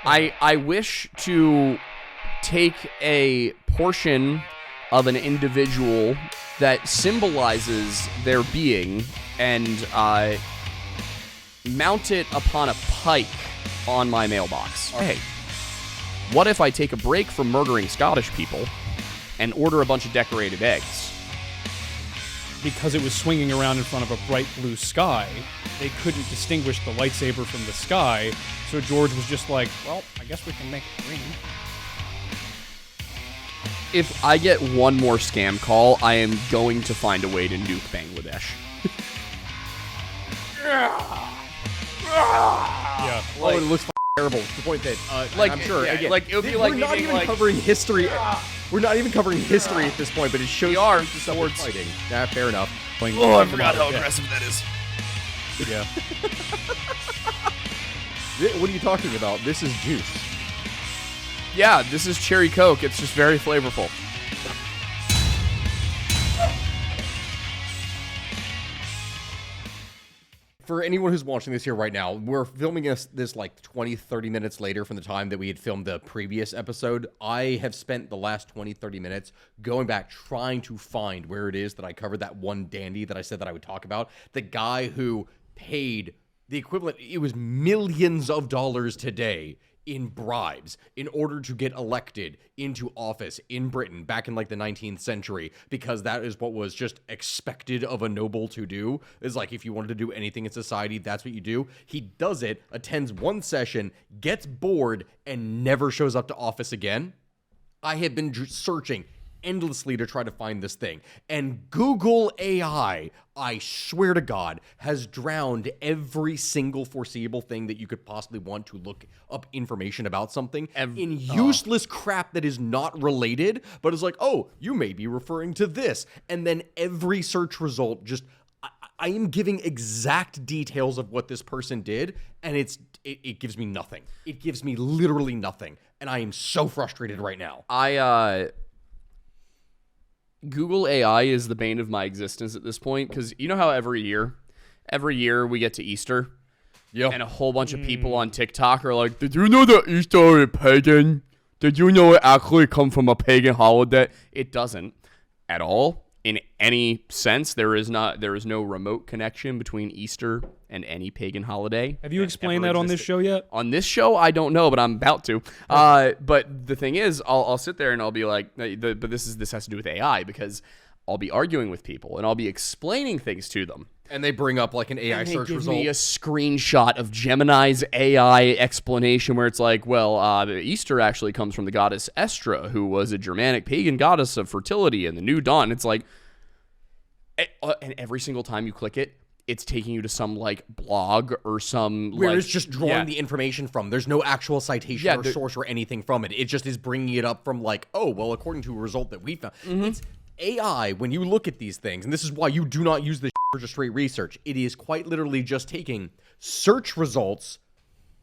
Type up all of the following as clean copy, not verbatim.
I wish to take a portion of an individual that symbolizes their being and mount it upon a pike on my mailbox. Hey, what if I take a break from murdering Scottish people and order a bunch of decorated eggs? Because it was swinging around in front of a bright blue sky, they couldn't distinguish the lightsaber from the sky, so George was just like, well, I guess we can make it green. If I get one more scam call, I am going to find a way to nuke Bangladesh. Yeah. It looks terrible. The point that, I'm sure, again, like it would be like we're not even covering history. We're not even covering history at this point, but it shows we are swords fighting. Yeah, fair enough. Oh, I forgot how aggressive that is. Yeah. What are you talking about? This is juice. Yeah, this is cherry Coke. It's just very flavorful. For anyone who's watching this here right now, we're filming this like 20, 30 minutes later from the time that we had filmed the previous episode. I have spent the last 20, 30 minutes going back trying to find where it is that I covered that one dandy that I said that I would talk about. The guy who paid the equivalent, it was millions of dollars today in bribes in order to get elected into office in Britain back in like the 19th century, because that is what was just expected of a noble to do. Is like, if you wanted to do anything in society, that's what you do. He does it, attends one session, gets bored, and never shows up to office again. I have been searching endlessly to try to find this thing, and Google AI, I swear to God, has drowned every single foreseeable thing that you could possibly want to look up information about something in useless crap that is not related, but is like, oh, you may be referring to this, and then every search result just, I am giving exact details of what this person did, and it gives me nothing. It gives me literally nothing, and I am so frustrated right now. Google AI is the bane of my existence at this point, because you know how every year we get to Easter, and a whole bunch of people on TikTok are like, did you know that Easter is pagan? Did you know it actually comes from a pagan holiday? It doesn't at all. In any sense, there is no remote connection between Easter and any pagan holiday. Have you explained that on this show yet? On this show, I don't know, but I'm about to. But the thing is, I'll sit there and I'll be like, but this has to do with AI, because I'll be arguing with people and I'll be explaining things to them. And they bring up like an AI search result. Give me a screenshot of Gemini's AI explanation where it's like, well, Easter actually comes from the goddess Estra, who was a Germanic pagan goddess of fertility and the new dawn. It's like, and every single time you click it, it's taking you to some like blog or some where it's just drawing the information from. There's no actual citation or source or anything from it. It just is bringing it up from like, oh, well, according to a result that we found. It's AI, when you look at these things, and this is why you do not use this for straight research. It is quite literally just taking search results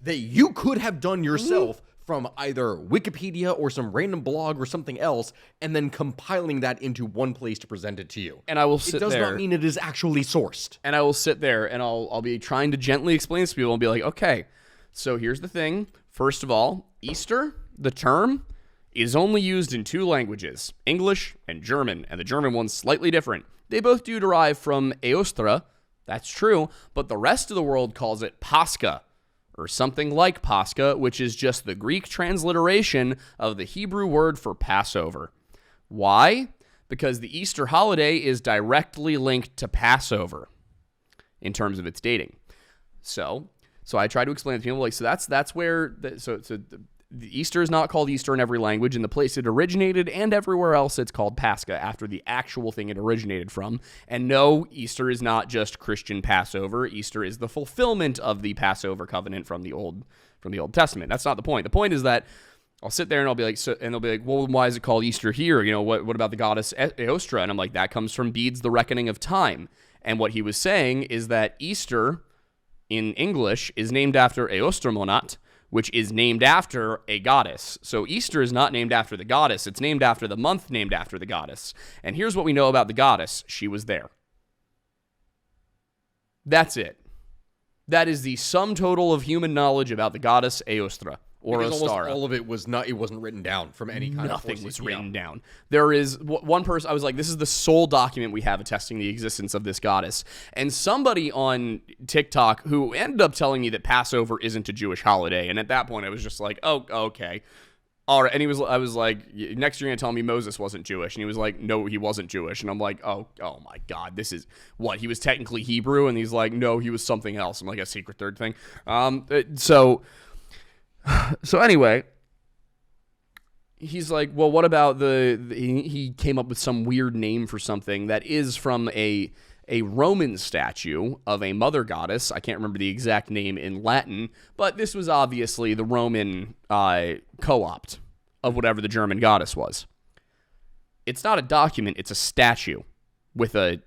that you could have done yourself from either Wikipedia or some random blog or something else, and then compiling that into one place to present it to you. And I will sit there. It does not mean it is actually sourced. And I will sit there and I'll be trying to gently explain this to people and be like, okay, so here's the thing. First of all, Easter, the term, is only used in two languages, English and German, and the German one's slightly different. They both do derive from Eostra, that's true, but the rest of the world calls it Pascha, or something like Pascha, which is just the Greek transliteration of the Hebrew word for Passover. Why? Because the Easter holiday is directly linked to Passover in terms of its dating. So I try to explain to people, like, so that's where, the Easter is not called Easter in every language. In the place it originated and everywhere else, it's called Pascha after the actual thing it originated from. And no, Easter is not just Christian Passover. Easter is the fulfillment of the Passover covenant from the Old Testament. That's not the point. The point is that I'll sit there and I'll be like, and they'll be like, well, why is it called Easter here? You know, what about the goddess Eostra? And I'm like, that comes from Bede's The Reckoning of Time. And what he was saying is that Easter in English is named after Eostermonat, which is named after a goddess. So Easter is not named after the goddess. It's named after the month named after the goddess. And here's what we know about the goddess. She was there. That's it. That is the sum total of human knowledge about the goddess Eostra. or Because almost Ostara. all of it was not. It wasn't written down from any kind Nothing of was forces. written down. There is one person, I was like, this is the sole document we have attesting the existence of this goddess. And somebody on TikTok who ended up telling me that Passover isn't a Jewish holiday. And at that point, I was just like, oh, okay. All right. And I was like, next you're going to tell me Moses wasn't Jewish. And he was like, no, he wasn't Jewish. And I'm like, oh my God, this is what? He was technically Hebrew? And he's like, no, he was something else. I'm like, a secret third thing. So anyway, he's like, well, what about he came up with some weird name for something that is from a Roman statue of a mother goddess. I can't remember the exact name in Latin, but this was obviously the Roman co-opt of whatever the German goddess was. It's not a document, it's a statue with a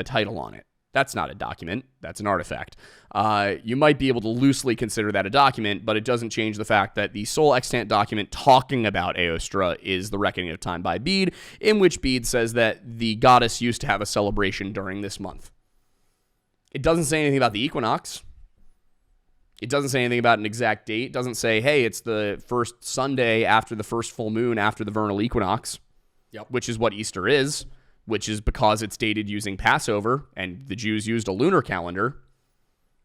title on it. That's not a document. That's an artifact. You might be able to loosely consider that a document, but it doesn't change the fact that the sole extant document talking about Eostra is The Reckoning of Time by Bede, in which Bede says that the goddess used to have a celebration during this month. It doesn't say anything about the equinox. It doesn't say anything about an exact date. It doesn't say, hey, it's the first Sunday after the first full moon after the vernal equinox, which is what Easter is. Which is because it's dated using Passover, and the Jews used a lunar calendar.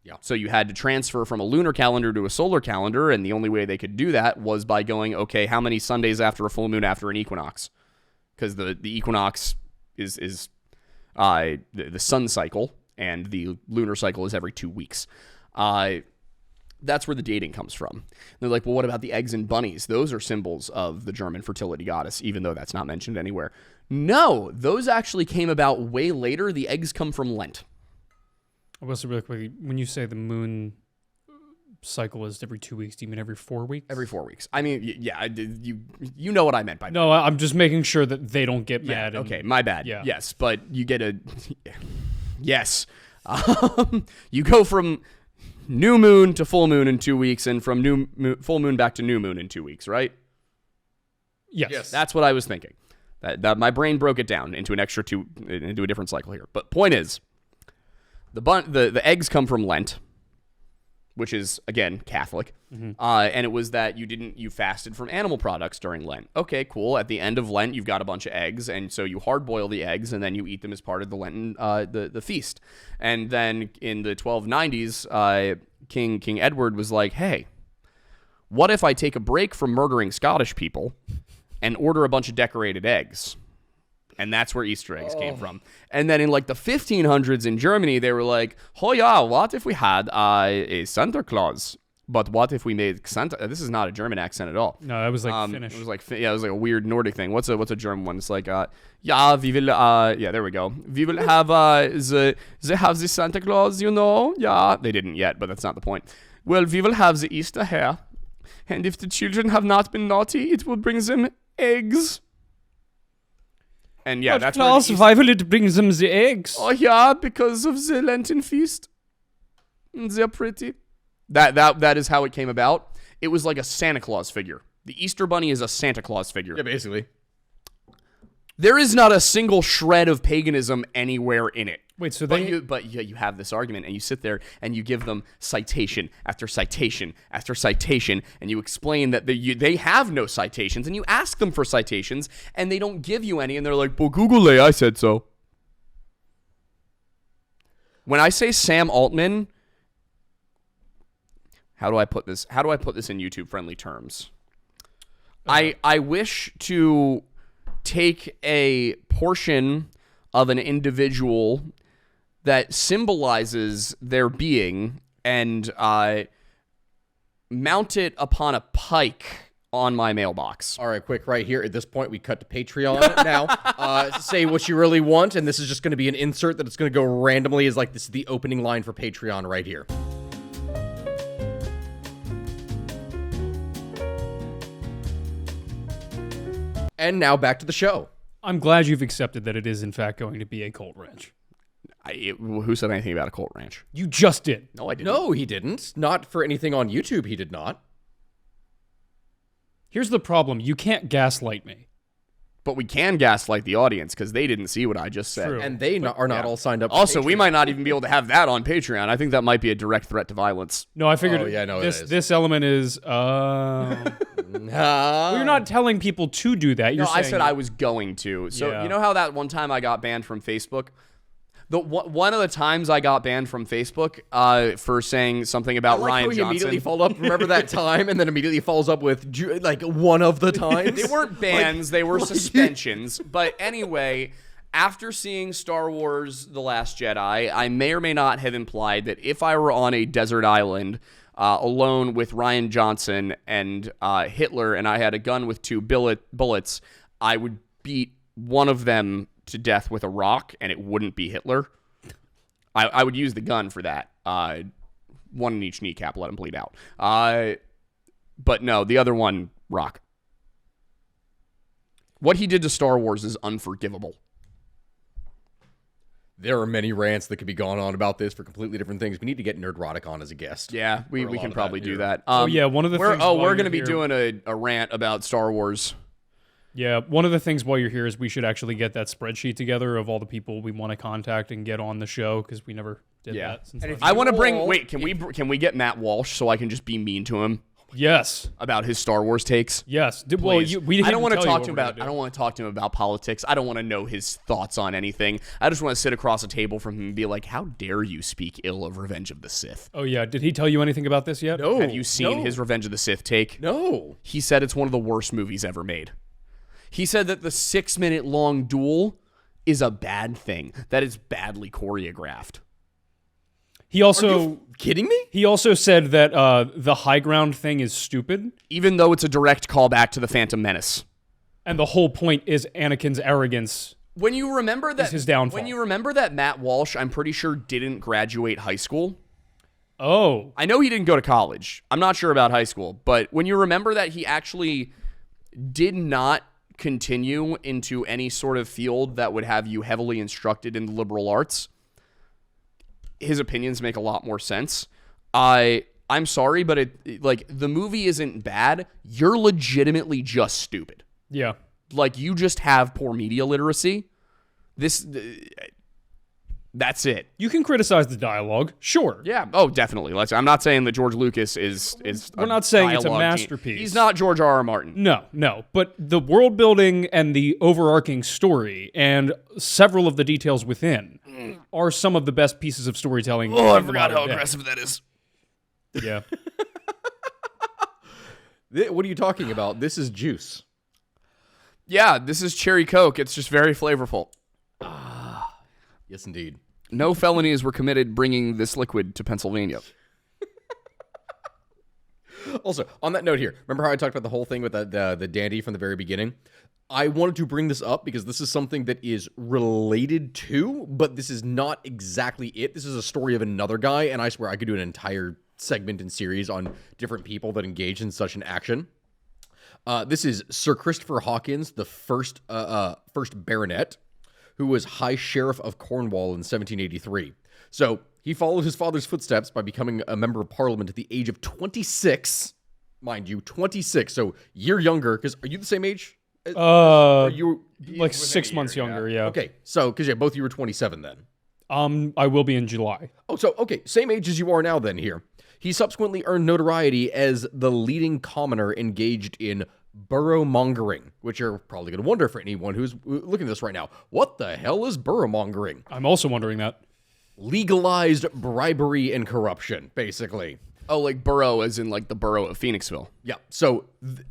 Yeah. So you had to transfer from a lunar calendar to a solar calendar, and the only way they could do that was by going, okay, how many Sundays after a full moon after an equinox? Because the equinox is the sun cycle, and the lunar cycle is every 2 weeks. That's where the dating comes from. And they're like, well, what about the eggs and bunnies? Those are symbols of the German fertility goddess, even though that's not mentioned anywhere. No, those actually came about way later. The eggs come from Lent. I was really quickly, when you say the moon cycle is every 2 weeks, do you mean every 4 weeks? Every 4 weeks. I mean, yeah, you know what I meant by that. No, I'm just making sure that they don't get mad. Okay, my bad. Yeah. Yes, but you get a... Yes. You go from new moon to full moon in 2 weeks, and from full moon back to new moon in 2 weeks, right? Yes. That's what I was thinking. That my brain broke it down into into a different cycle here. But point is, the eggs come from Lent, which is again Catholic, and it was that you fasted from animal products during Lent. Okay, cool. At the end of Lent, you've got a bunch of eggs, and so you hard boil the eggs, and then you eat them as part of the Lenten the feast. And then in the 1290s, King Edward was like, hey, what if I take a break from murdering Scottish people and order a bunch of decorated eggs? And that's where Easter eggs came from. And then in like the 1500s in Germany, they were like, oh yeah, what if we had a Santa Claus? But what if we made Santa? This is not a German accent at all. No, that was like Finnish. It was like it was like a weird Nordic thing. What's a German one? It's like yeah, we will yeah, there we go. We will have they have the Santa Claus, you know? Yeah, they didn't yet, but that's not the point. Well, we will have the Easter hare, and if the children have not been naughty, it will bring them eggs. And yeah, that's Claus, why will it bring them the eggs? Oh yeah, because of the Lenten feast. They're pretty. That is how it came about. It was like a Santa Claus figure. The Easter Bunny is a Santa Claus figure. Yeah, basically. There is not a single shred of paganism anywhere in it. Wait, so you have this argument, and you sit there and you give them citation after citation after citation, and you explain that they have no citations, and you ask them for citations, and they don't give you any, and they're like, "Well, Google it, I said so." When I say Sam Altman, how do I put this? How do I put this in YouTube-friendly terms? I wish to take a portion of an individual that symbolizes their being and mount it upon a pike on my mailbox. All right, quick, right here. At this point, we cut to Patreon now. Say what you really want, and this is just going to be an insert that it's going to go randomly as like this is the opening line for Patreon right here. And now back to the show. I'm glad you've accepted that it is in fact going to be a cult ranch. Who said anything about a cult ranch? You just did. No, I didn't. No, he didn't. Not for anything on YouTube, he did not. Here's the problem. You can't gaslight me. but we can gaslight the audience because they didn't see what I just said. True. And they are not all signed up. Also, we might not even be able to have that on Patreon. I think that might be a direct threat to violence. No, I figured it this element is. Well, you're not telling people to do that. You're No, saying I said I was going to. So Yeah. you know how that one time I got banned from Facebook? One of the times I got banned from Facebook for saying something about Ryan He Johnson. immediately followed up. Remember that time, and then immediately follows up with like one of the times. They weren't bans, they were suspensions. But anyway, after seeing Star Wars The Last Jedi, I may or may not have implied that if I were on a desert island alone with Ryan Johnson and Hitler, and I had a gun with 2 bullets, I would beat one of them to death with a rock, and it wouldn't be Hitler. I would use the gun for that. One in each kneecap, let him bleed out. But no, the other one, rock. What he did to Star Wars is unforgivable. There are many rants that could be gone on about this for completely different things. We need to get Nerdrotic on as a guest. Yeah, we can probably do that. one of the things we're while going to be you're doing a rant about Star Wars. Yeah, one of the things while you're here is we should actually get that spreadsheet together of all the people we want to contact and get on the show because we never did that. Since And if I want to bring. all- Wait, can we get Matt Walsh so I can just be mean to him yes, about his Star Wars takes? yes. Well, Please. we I don't want to tell you talk what to him we're about. gonna I do. don't want to talk to him about politics. I don't want to know his thoughts on anything. I just want to sit across a table from him and be like, "How dare you speak ill of Revenge of the Sith? Oh yeah, did he tell you anything about this yet? No. Have you seen no, his Revenge of the Sith take? No. He said it's one of the worst movies ever made. He said that the 6-minute long duel is a bad thing. That is badly choreographed. He also Kidding me? he also said that the high ground thing is stupid, Even though it's a direct callback to the Phantom Menace. and the whole point is Anakin's arrogance. When you remember that his downfall. When you remember that Matt Walsh, I'm pretty sure didn't graduate high school. Oh, I know he didn't go to college. I'm not sure about high school, but when you remember that he actually did not continue into any sort of field that would have you heavily instructed in the liberal arts, his opinions make a lot more sense. I'm sorry, but the movie isn't bad. You're legitimately just stupid. yeah. Like, you just have poor media literacy. That's it. You can criticize the dialogue, sure. Yeah. Oh, definitely. I'm not saying that George Lucas is. We're not saying it's a dialogue masterpiece. He's not George R.R. Martin. No. But the world building and the overarching story and several of the details within are some of the best pieces of storytelling. Oh, I in the forgot how modern day. aggressive that is. Yeah. What are you talking about? This is juice. Yeah, this is cherry Coke. It's just very flavorful. Yes, indeed. No felonies were committed bringing this liquid to Pennsylvania. Also, on that note here, remember how I talked about the whole thing with the dandy from the very beginning? I wanted to bring this up because this is something that is related to, but this is not exactly it. This is a story of another guy, and I swear I could do an entire segment and series on different people that engage in such an action. This is Sir Christopher Hawkins, the first baronet, who was High Sheriff of Cornwall in 1783. So he followed his father's footsteps by becoming a member of Parliament at the age of 26. Mind you, 26. So year younger. Because are you the same age? You Like 6 months younger, yeah. okay. So because both of you were 27 then. I will be in July. Oh, so okay, same age as you are now. Then here, he subsequently earned notoriety as the leading commoner engaged in burrow mongering, which you're probably going to wonder for anyone who's looking at this right now. What the hell is burrow mongering? I'm also wondering that. Legalized bribery and corruption, basically. Oh, like Burrow as in like the borough of Phoenixville. Yeah. So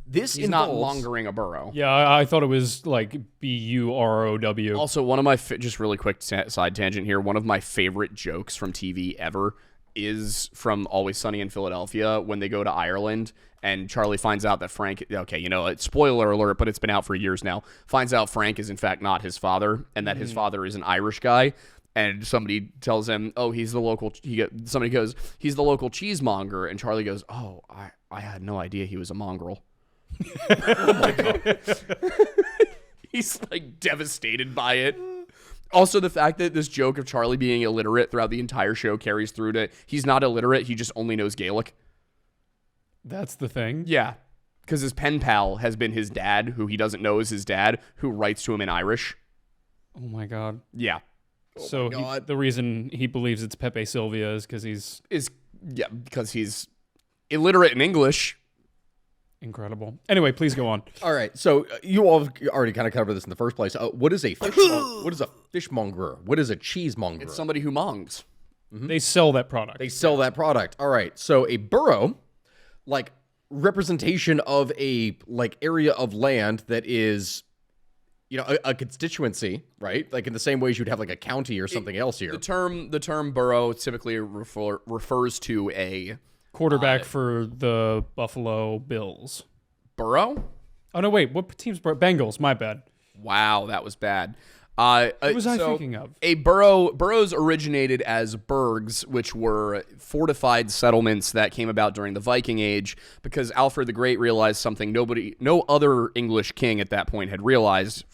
this He's not mongering a borough. Yeah, I thought it was like BUROW. Also, one of my just really quick side tangent here. One of my favorite jokes from TV ever is from Always Sunny in Philadelphia when they go to Ireland and Charlie finds out that Frank. Okay, spoiler alert, but it's been out for years now. Finds out Frank is in fact not his father, and that his father is an Irish guy. And somebody tells him, "Oh, he's the local." Somebody goes, "He's the local cheesemonger," and Charlie goes, "Oh, I had no idea he was a mongrel." Oh my god! He's like devastated by it. Also, the fact that this joke of Charlie being illiterate throughout the entire show carries through to he's not illiterate; he just only knows Gaelic. That's the thing. Yeah, Because his pen pal has been his dad, who he doesn't know is his dad, who writes to him in Irish. Oh my god. Yeah. So the reason he believes it's Pepe Silvia is because he's because he's illiterate in English. incredible. Anyway, please go on. All right, so you all already kind of covered this in the first place. What is a fishmonger? What is a cheesemonger? It's somebody who mongs. They sell that product. They sell that product. All right, so a borough, like representation of a like area of land that is, you know, a constituency, right? Like in the same ways you'd have like a county or something else here. The term borough typically refers to a Quarterback for the Buffalo Bills. borough. Oh no, wait. What team's Bengals? My bad. Wow, that was bad. What was I thinking of? A boroughs originated as burgs, which were fortified settlements that came about during the Viking Age, because Alfred the Great realized something no other English king at that point had realized.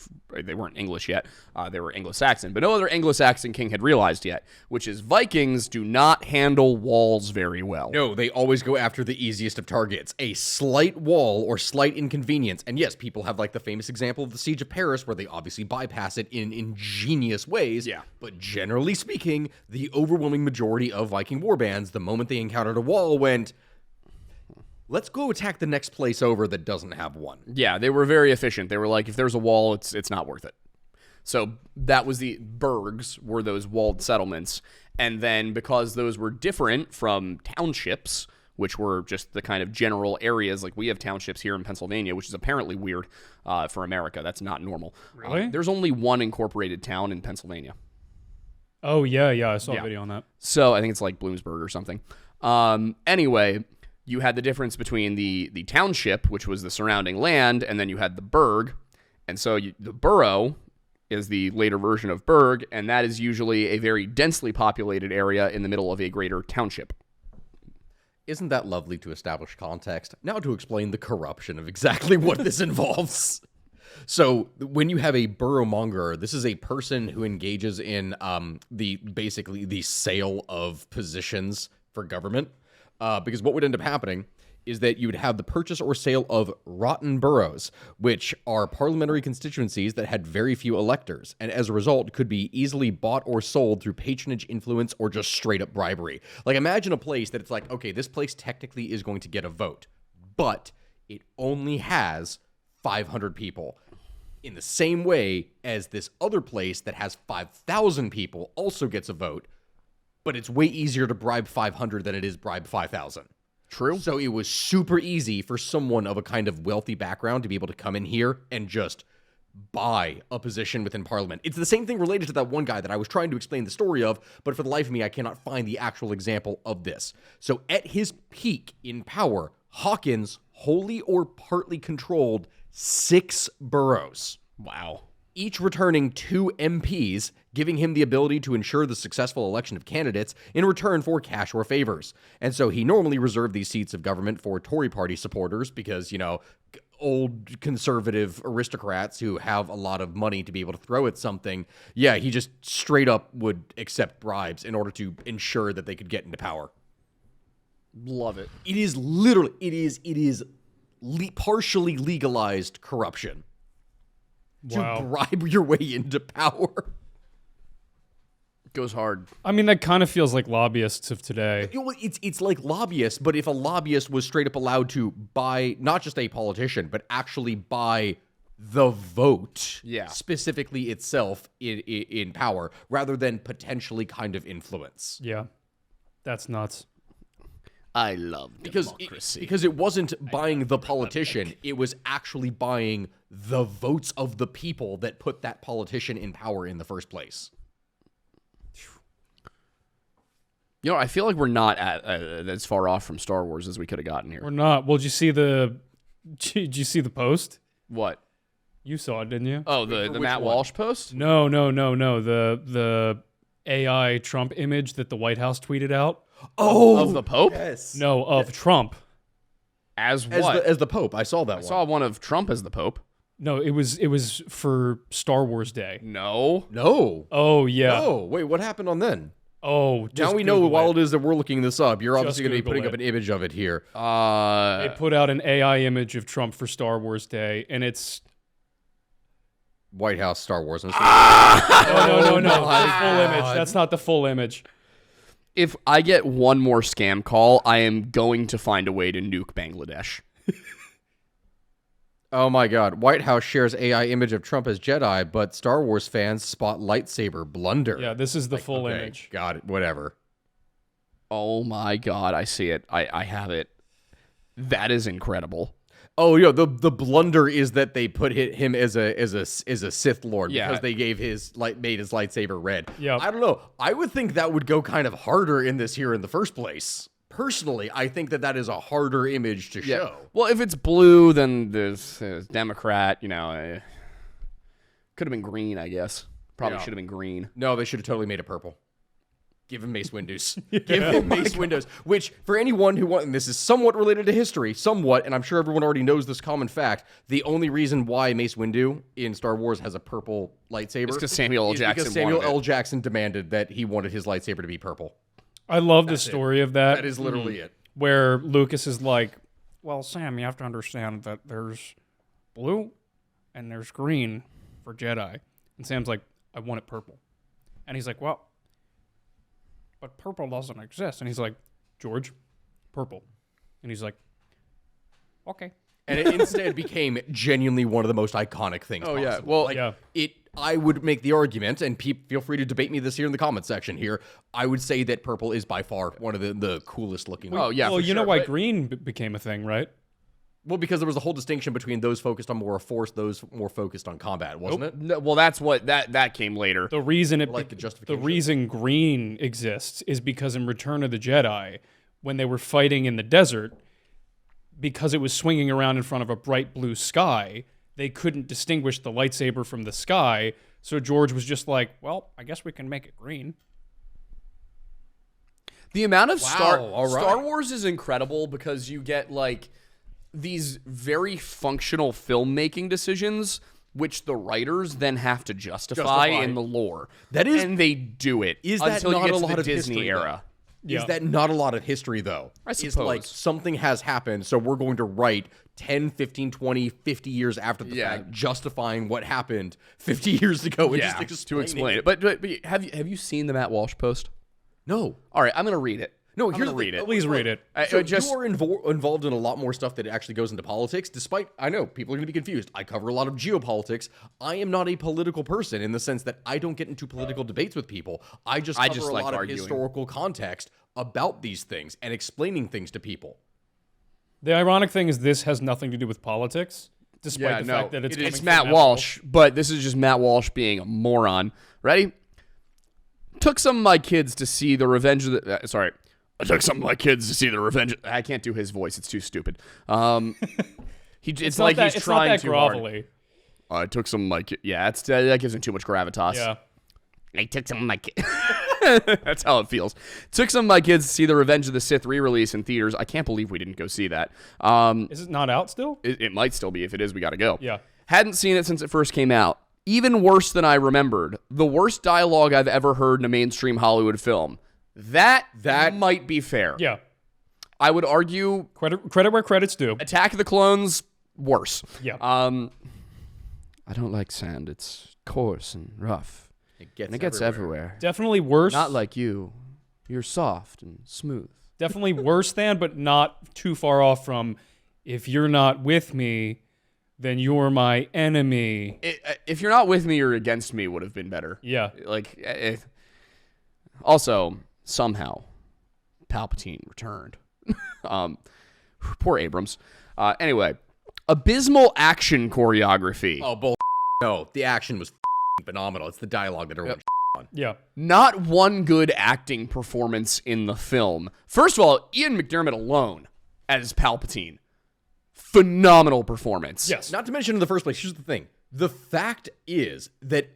They weren't English yet. They were Anglo-Saxon, but no other Anglo-Saxon king had realized yet, which is Vikings do not handle walls very well. No, they always go after the easiest of targets. A slight wall or slight inconvenience. And yes, people have like the famous example of the Siege of Paris where they obviously bypass it in ingenious ways. Yeah. But generally speaking, the overwhelming majority of Viking warbands, the moment they encountered a wall, went, let's go attack the next place over that doesn't have one. Yeah, they were very efficient. They were like, if there's a wall, it's not worth it. So that was the burgs, were those walled settlements. And then because those were different from townships, which were just the kind of general areas, like we have townships here in Pennsylvania, which is apparently weird for America. That's not normal. Really? There's only one incorporated town in Pennsylvania. Oh yeah, I saw a video on that. So I think it's like Bloomsburg or something. Anyway, you had the difference between the township, which was the surrounding land, and then you had the burg. And so the borough is the later version of burg, and that is usually a very densely populated area in the middle of a greater township. Isn't that lovely to establish context? Now to explain the corruption of exactly what this involves. So when you have a boroughmonger, this is a person who engages in basically the sale of positions for government. Because what would end up happening is that you would have the purchase or sale of rotten boroughs, which are parliamentary constituencies that had very few electors, and as a result could be easily bought or sold through patronage, influence, or just straight up bribery. Like imagine a place that it's like, okay, this place technically is going to get a vote, but it only has 500 people. In the same way as this other place that has 5,000 people also gets a vote, but it's way easier to bribe 500 than it is bribe 5,000. True. So it was super easy for someone of a kind of wealthy background to be able to come in here and just buy a position within Parliament. It's the same thing related to that one guy that I was trying to explain the story of, but for the life of me, I cannot find the actual example of this. So at his peak in power, Hawkins wholly or partly controlled 6 boroughs. Wow. Each returning 2 MPs, giving him the ability to ensure the successful election of candidates in return for cash or favors. And so he normally reserved these seats of government for Tory party supporters because, you know, old conservative aristocrats who have a lot of money to be able to throw at something. Yeah, he just straight up would accept bribes in order to ensure that they could get into power. Love it. It is literally, partially legalized corruption. Wow. To bribe your way into power. Goes hard. I mean, that kind of feels like lobbyists of today. You know, it's like lobbyists, but if a lobbyist was straight up allowed to buy not just a politician, but actually buy the vote, specifically itself in power, rather than potentially kind of influence. Yeah, that's nuts. I love democracy. Because it wasn't buying the politician, it was actually buying the votes of the people that put that politician in power in the first place. You know, I feel like we're not as far off from Star Wars as we could have gotten here. We're not. Well, did you see the post? What? You saw it, didn't you? Oh, the Matt Walsh post? No. The AI Trump image that the White House tweeted out. Oh, of the Pope? Yes. No, of Trump. As what? As the Pope. I saw that one. I saw one of Trump as the Pope. No, it was for Star Wars Day. No. No. Oh yeah. Oh, wait, what happened on then? Oh, just Now we know Google while it. it is that we're looking this up, you're obviously going to be Google putting it. up an image of it here. They put out an AI image of Trump for Star Wars Day, and it's White House, Star Wars. no. The full image. That's not the full image. If I get one more scam call, I am going to find a way to nuke Bangladesh. Oh my God. White House shares AI image of Trump as Jedi, but Star Wars fans spot lightsaber blunder. Yeah, this is the full Okay, image. got it. Whatever. Oh my God, I see it. I have it. That is incredible. Oh, yeah, the blunder is that they put him as a Sith Lord Yeah. because they made his lightsaber red. Yep. I don't know. I would think that would go kind of harder in this here in the first place. Personally, I think that is a harder image to show. Well, if it's blue, then there's Democrat. You know, could have been green. I guess probably Yeah. should have been green. No, they should have totally made it purple. Give him Mace Windows. Give him Mace Windows. Which, for anyone who wants, and this is somewhat related to history, somewhat, and I'm sure everyone already knows this common fact, the only reason why Mace Windu in Star Wars has a purple lightsaber It's 'cause Samuel L. is Jackson because Samuel wanted it. L. Jackson demanded that he wanted his lightsaber to be purple. I love the story of that. That is literally it. Where Lucas is like, well, Sam, you have to understand that there's blue and there's green for Jedi. And Sam's like, I want it purple. And he's like, well, but purple doesn't exist. And he's like, George, purple. And he's like, okay. And it instead became genuinely one of the most iconic things possible. yeah. Well, like, yeah. I would make the argument, and feel free to debate me this here in the comment section here, I would say that purple is by far one of the coolest looking ones. Oh yeah. Well, for you know sure. why But- green became a thing, right? Well, because there was a whole distinction between those focused on more force, those more focused on combat, wasn't it? No, well, that's what that came later. The reason Like the the justification? reason green exists is because in Return of the Jedi, when they were fighting in the desert, because it was swinging around in front of a bright blue sky, they couldn't distinguish the lightsaber from the sky. So George was just like, "Well, I guess we can make it green." The amount of all right. Star Wars is incredible because you get like these very functional filmmaking decisions which the writers then have to justify in the lore. That is- and they do it Is that until not you get a to lot the of Disney history, era. Yeah. Is that not a lot of history, though? I It's suppose. like something has happened, so we're going to write 10, 15, 20, 50 years after the Yeah. fact, justifying what happened 50 years ago and just to explain it. But have you seen the Matt Walsh post? No. All right, I'm gonna read it. No, I'm here's gonna the read it. Please read it. So just you are involved in a lot more stuff that actually goes into politics, despite, I know, people are going to be confused. I cover a lot of geopolitics. I am not a political person in the sense that I don't get into political debates with people. I just cover a like lot of arguing. historical context about these things and explaining things to people. The ironic thing is this has nothing to do with politics, despite the fact that it's coming from Matt Walsh, but this is just Matt Walsh being a moron. Ready? Took some of my kids to see the Revenge of the. Sorry. I took some of my kids to see the Revenge. I can't do his voice; it's too stupid. It's like he's trying not that too hard. grovelly. I took some of my kids. Yeah, that gives him too much gravitas. Yeah. I took some of my kids. That's how it feels. Took some of my kids to see the Revenge of the Sith re-release in theaters. I can't believe we didn't go see that. Is it not out still? It might still be. If it is, we got to go. Yeah. Hadn't seen it since it first came out. Even worse than I remembered. The worst dialogue I've ever heard in a mainstream Hollywood film. That might be fair. Yeah. I would argue Credit where credit's due. Attack of the Clones, worse. Yeah. I don't like sand. It's coarse and rough. It gets, And it gets everywhere. Definitely worse. Not like you. You're soft and smooth. Definitely worse than, but not too far off from. If you're not with me, then you're my enemy. If you're not with me, you're against me would have been better. Yeah. Like, also, somehow, Palpatine returned. Poor Abrams. Anyway, abysmal action choreography. Oh, bull. No, the action was phenomenal. It's the dialogue that everyone on. Yeah. Not one good acting performance in the film. First of all, Ian McDiarmid alone as Palpatine. Phenomenal performance. Yes. Not to mention in the first place, here's the thing. The fact is that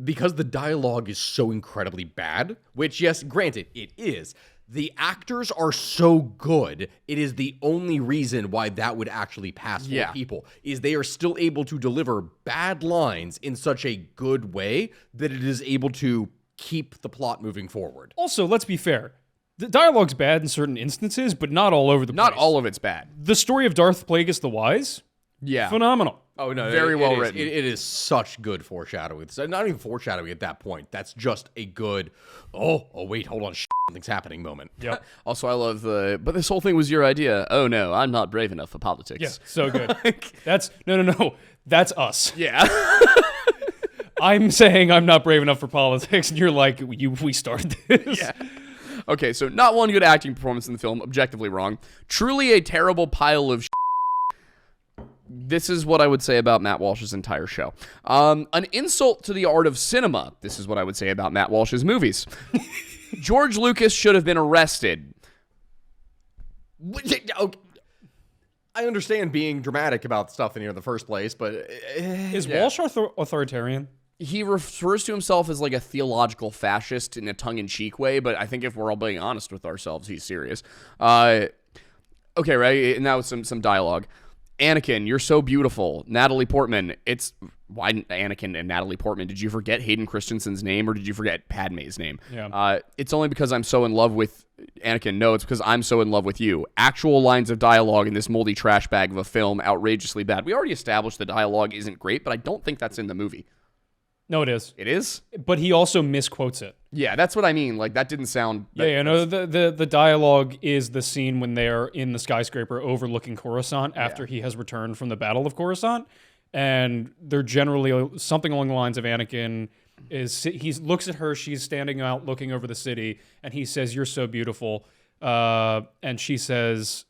because the dialogue is so incredibly bad, which, yes, granted, it is, the actors are so good, it is the only reason why that would actually pass for people, is they are still able to deliver bad lines in such a good way that it is able to keep the plot moving forward. Also, let's be fair. The dialogue's bad in certain instances, but not all over the place. Not all of it's bad. The story of Darth Plagueis the Wise, Yeah. phenomenal. Oh no, Very well written. It is such good foreshadowing. It's not even foreshadowing at that point. That's just a good. Oh wait, hold on, something's happening moment. Yep. Also, I love but this whole thing was your idea. Oh no, I'm not brave enough for politics. Yeah, so good. That's no. That's us. Yeah. I'm saying I'm not brave enough for politics, and you're like, we started this. Yeah. Okay, so not one good acting performance in the film, objectively wrong. Truly a terrible pile of This is what I would say about Matt Walsh's entire show. An insult to the art of cinema. This is what I would say about Matt Walsh's movies. George Lucas should have been arrested. I understand being dramatic about stuff in here in the first place, but Is Walsh authoritarian? He refers to himself as like a theological fascist in a tongue-in-cheek way, but I think if we're all being honest with ourselves, he's serious. Okay, right? And that was some dialogue. Anakin, you're so beautiful. Natalie Portman, why Anakin and Natalie Portman? Did you forget Hayden Christensen's name or did you forget Padme's name? Yeah. It's only because I'm so in love with Anakin. No, it's because I'm so in love with you. Actual lines of dialogue in this moldy trash bag of a film, outrageously bad. We already established the dialogue isn't great, but I don't think that's in the movie. No, it is. It is? But he also misquotes it. Yeah, that's what I mean. Like, that didn't sound... No, the dialogue is the scene when they're in the skyscraper overlooking Coruscant after he has returned from the Battle of Coruscant. And they're generally something along the lines of Anakin he looks at her, she's standing out looking over the city, and he says, "You're so beautiful." And she says,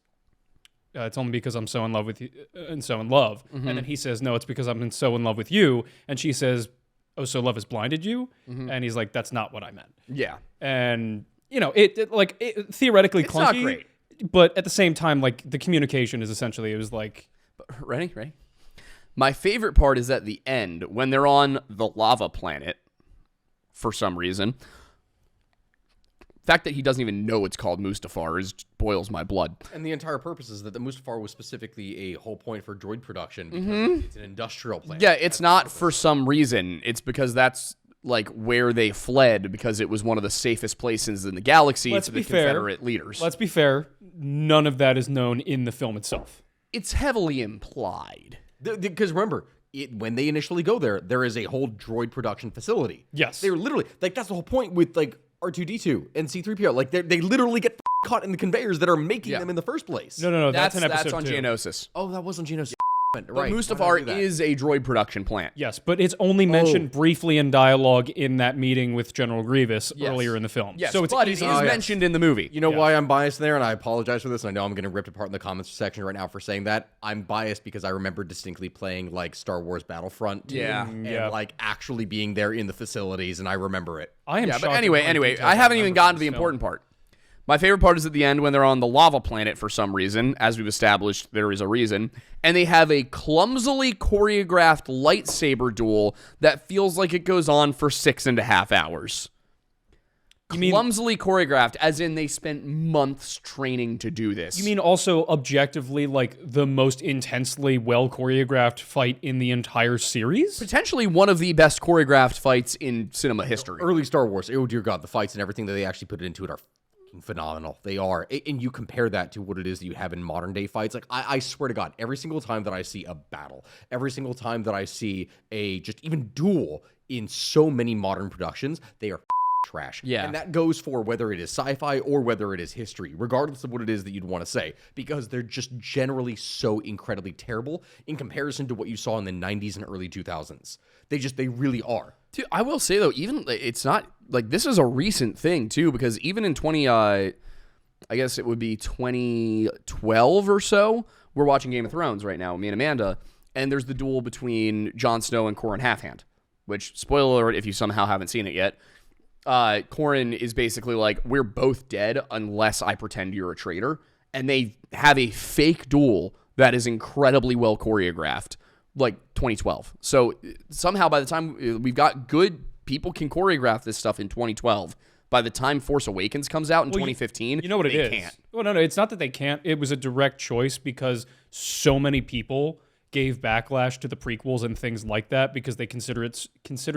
"It's only because I'm so in love with you and so in love." And then he says, "No, it's because I'm so in love with you." And she says, "Oh, so love has blinded you?" And he's like, "That's not what I meant." Yeah. And, it theoretically It's clunky. not great. But at the same time, like, the communication is essentially, it was like... Ready? My favorite part is at the end, when they're on the lava planet, for some reason. The fact that he doesn't even know it's called Mustafar boils my blood. And the entire purpose is that the Mustafar was specifically a whole point for droid production because it's an industrial planet. Yeah, it's not for some reason. It's because that's like where they fled because it was one of the safest places in the galaxy for the Confederate leaders. Let's be fair. None of that is known in the film itself. It's heavily implied. Because remember, when they initially go there is a whole droid production facility. Yes. They're literally, like, that's the whole point with, like, R2-D2 and C-3PO. Like, they literally get caught in the conveyors that are making them in the first place. No, that's an episode That's on 2. Geonosis. Oh, that wasn't Geonosis. But Right. Mustafar is a droid production plant. Yes, but it's only mentioned briefly in dialogue in that meeting with General Grievous earlier in the film. Yes, so it's but easy. it is mentioned in the movie. You know why I'm biased there, and I apologize for this, and I know I'm getting ripped apart in the comments section right now for saying that. I'm biased because I remember distinctly playing, like, Star Wars Battlefront. And, like, actually being there in the facilities, and I remember it. I am Yeah, but shocked anyway, at how many details I haven't even remember gotten from to the this important part. My favorite part is at the end when they're on the lava planet for some reason. As we've established, there is a reason. And they have a clumsily choreographed lightsaber duel that feels like it goes on for 6.5 hours. Clumsily choreographed, as in they spent months training to do this. You mean also objectively, like, the most intensely well choreographed fight in the entire series? Potentially one of the best choreographed fights in cinema history. Early Star Wars, oh dear God, the fights and everything that they actually put into it are phenomenal. They are. And you compare that to what it is that you have in modern day fights. Like, I swear to God, every single time that I see a battle, every single time that I see a just even duel in so many modern productions, they are trash. Yeah. And that goes for whether it is sci-fi or whether it is history, regardless of what it is that you'd want to say, because they're just generally so incredibly terrible in comparison to what you saw in the 90s and early 2000s. They really are. Dude, I will say, though, even it's not like this is a recent thing, too, because even in I guess it would be 2012 or so, we're watching Game of Thrones right now, me and Amanda, and there's the duel between Jon Snow and Qhorin Halfhand, which, spoiler alert if you somehow haven't seen it yet, Qhorin is basically like, we're both dead unless I pretend you're a traitor, and they have a fake duel that is incredibly well choreographed. Like 2012. So somehow by the time we've got good people can choreograph this stuff in 2012, by the time Force Awakens comes out in 2015, you know what it is? Can't. Well, no, it's not that they can't. It was a direct choice because so many people gave backlash to the prequels and things like that because they considered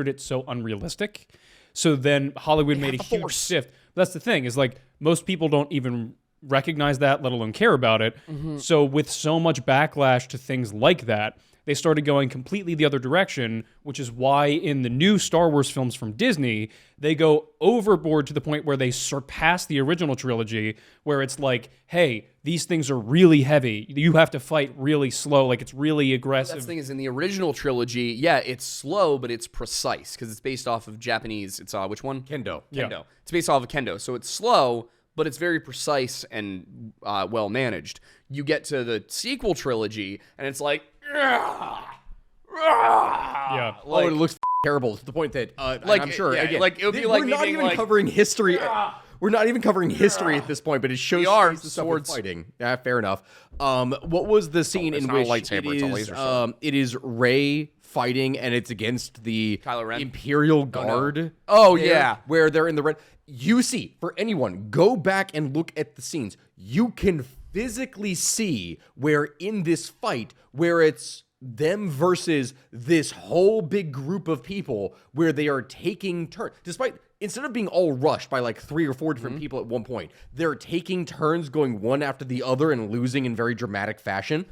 it so unrealistic So then Hollywood made a the huge Force. shift. That's the thing, is like most people don't even recognize that, let alone care about it. So with so much backlash to things like that, they started going completely the other direction, which is why in the new Star Wars films from Disney, they go overboard to the point where they surpass the original trilogy, where it's like, hey, these things are really heavy. You have to fight really slow. Like, it's really aggressive. That's the thing is, in the original trilogy, yeah, it's slow, but it's precise because it's based off of Japanese. It's which one? Kendo. Yeah. Kendo. It's based off of Kendo, so it's slow, but it's very precise and well managed. You get to the sequel trilogy, and it's like, Yeah. Oh, it looks terrible to the point that, Like, I'm sure, yeah, again, like, it would be like we're me not being even like, covering history. We're not even covering history at this point, but it shows We are. the stuff with Swords. fighting. Yeah, fair enough. What was the scene it's in not a which lightsaber, it's a laser sword. it is Rey fighting, and it's against the Kylo Ren? Imperial Guard? Oh, there, yeah. where they're in the red. You see, for anyone, go back and look at the scenes. You can physically see where in this fight, where it's them versus this whole big group of people, where they are taking turns. Instead of being all rushed by like 3 or 4 different people at one point, they're taking turns going one after the other and losing in very dramatic fashion.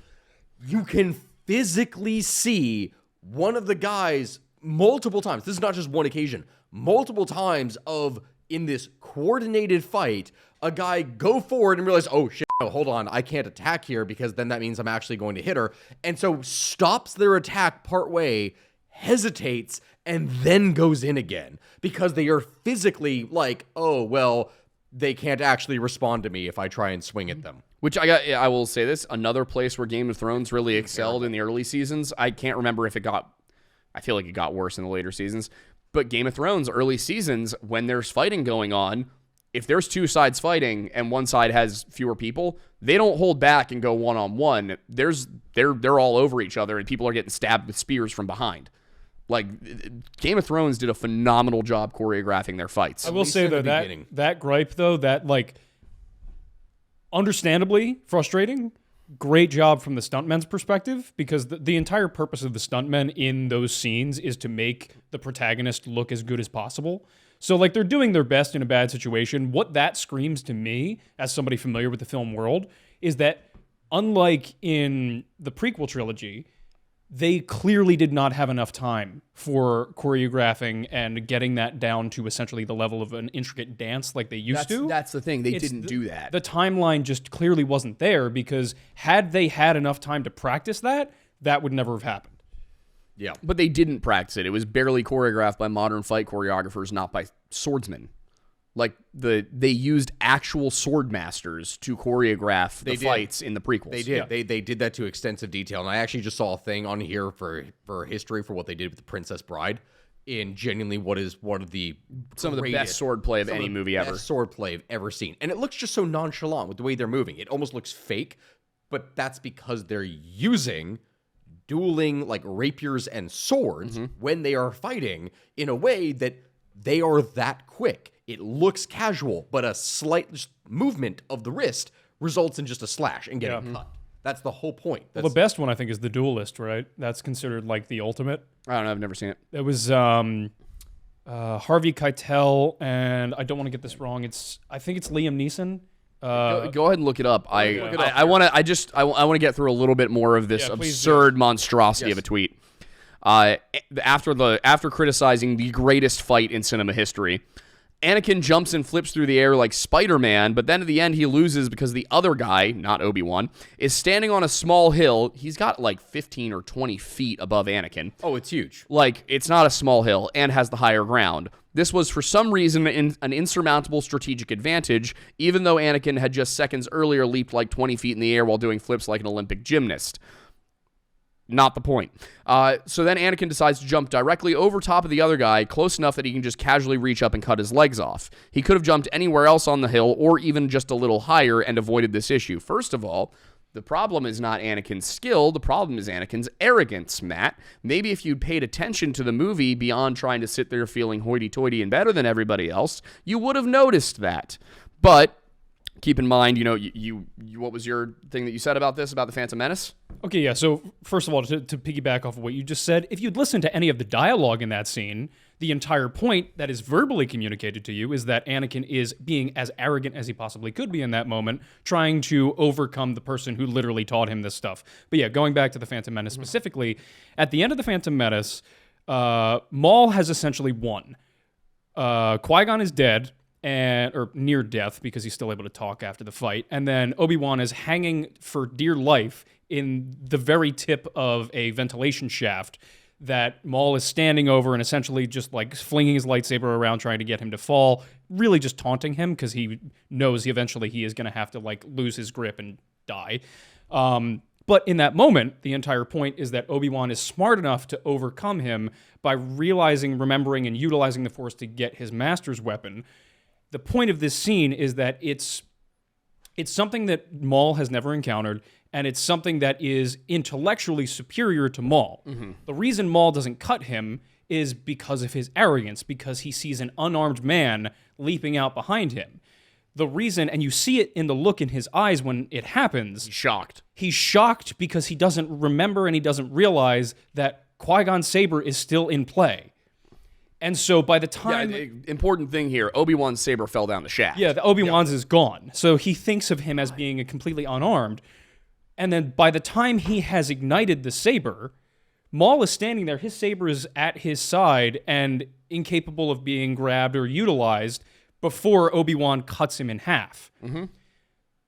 You can physically see one of the guys multiple times. This is not just one occasion. Multiple times of, in this coordinated fight, a guy go forward and realize, oh shit, no, hold on, I can't attack here because then that means I'm actually going to hit her. And so stops their attack partway, hesitates, and then goes in again because they are physically like, oh, well, they can't actually respond to me if I try and swing at them. Which I will say this, another place where Game of Thrones really excelled in the early seasons. I can't remember if I feel like it got worse in the later seasons, but Game of Thrones early seasons, when there's fighting going on, if there's 2 sides fighting and one side has fewer people, they don't hold back and go one-on-one. They're all over each other and people are getting stabbed with spears from behind. Like, Game of Thrones did a phenomenal job choreographing their fights. I will say, though, that gripe, though, that, like, understandably frustrating, great job from the stuntmen's perspective, because the entire purpose of the stuntmen in those scenes is to make the protagonist look as good as possible. So, like, they're doing their best in a bad situation. What that screams to me, as somebody familiar with the film world, is that unlike in the prequel trilogy, they clearly did not have enough time for choreographing and getting that down to essentially the level of an intricate dance like they used to. That's the thing. They didn't do that. The timeline just clearly wasn't there, because had they had enough time to practice that, that would never have happened. Yeah. But they didn't practice it. It was barely choreographed by modern fight choreographers, not by swordsmen. Like, they used actual sword masters to choreograph the fights in the prequels. They did. Yeah. They did that to extensive detail. And I actually just saw a thing on here for history for what they did with The Princess Bride in genuinely what is one of the some of the best swordplay of any movie ever. Best swordplay I've ever seen. And it looks just so nonchalant with the way they're moving. It almost looks fake, but that's because they're using dueling like rapiers and swords when they are fighting in a way that they are that quick. It looks casual, but a slight movement of the wrist results in just a slash and getting cut. That's the whole point. Well, the best one, I think, is the Duelist, right? That's considered like the ultimate. I don't know. I've never seen it. It was Harvey Keitel, and I don't want to get this wrong. I think it's Liam Neeson. Go ahead and look it up. I want to get through a little bit more of this absurd monstrosity of a tweet. After criticizing the greatest fight in cinema history, Anakin jumps and flips through the air like Spider-Man, but then at the end he loses because the other guy, not Obi-Wan, is standing on a small hill. He's got like 15 or 20 feet above Anakin. Oh, it's huge. Like, it's not a small hill and has the higher ground. This was, for some reason, an insurmountable strategic advantage, even though Anakin had just seconds earlier leaped like 20 feet in the air while doing flips like an Olympic gymnast. Not the point. So then Anakin decides to jump directly over top of the other guy, close enough that he can just casually reach up and cut his legs off. He could have jumped anywhere else on the hill, or even just a little higher, and avoided this issue. First of all, the problem is not Anakin's skill, the problem is Anakin's arrogance, Matt. Maybe if you'd paid attention to the movie beyond trying to sit there feeling hoity-toity and better than everybody else, you would have noticed that. But keep in mind, you what was your thing that you said about this, about the Phantom Menace? Okay, yeah. So first of all, to piggyback off of what you just said, if you'd listen to any of the dialogue in that scene, the entire point that is verbally communicated to you is that Anakin is being as arrogant as he possibly could be in that moment, trying to overcome the person who literally taught him this stuff. But yeah, going back to the Phantom Menace specifically, at the end of the Phantom Menace, Maul has essentially won. Qui-Gon is dead, or near death because he's still able to talk after the fight, and then Obi-Wan is hanging for dear life in the very tip of a ventilation shaft that Maul is standing over and essentially just like flinging his lightsaber around trying to get him to fall, really just taunting him because he knows eventually he is going to have to like lose his grip and die. But in that moment, the entire point is that Obi-Wan is smart enough to overcome him by realizing, remembering, and utilizing the Force to get his master's weapon. The point of this scene is that it's something that Maul has never encountered, and it's something that is intellectually superior to Maul. Mm-hmm. The reason Maul doesn't cut him is because of his arrogance, because he sees an unarmed man leaping out behind him. The reason, and you see it in the look in his eyes when it happens. He's shocked. He's shocked because he doesn't remember and he doesn't realize that Qui-Gon's saber is still in play. And so by the time... the important thing here, Obi-Wan's saber fell down the shaft. Yeah, the Obi-Wan's is gone. So he thinks of him as being completely unarmed. And then by the time he has ignited the saber, Maul is standing there. His saber is at his side and incapable of being grabbed or utilized before Obi-Wan cuts him in half. Mm-hmm.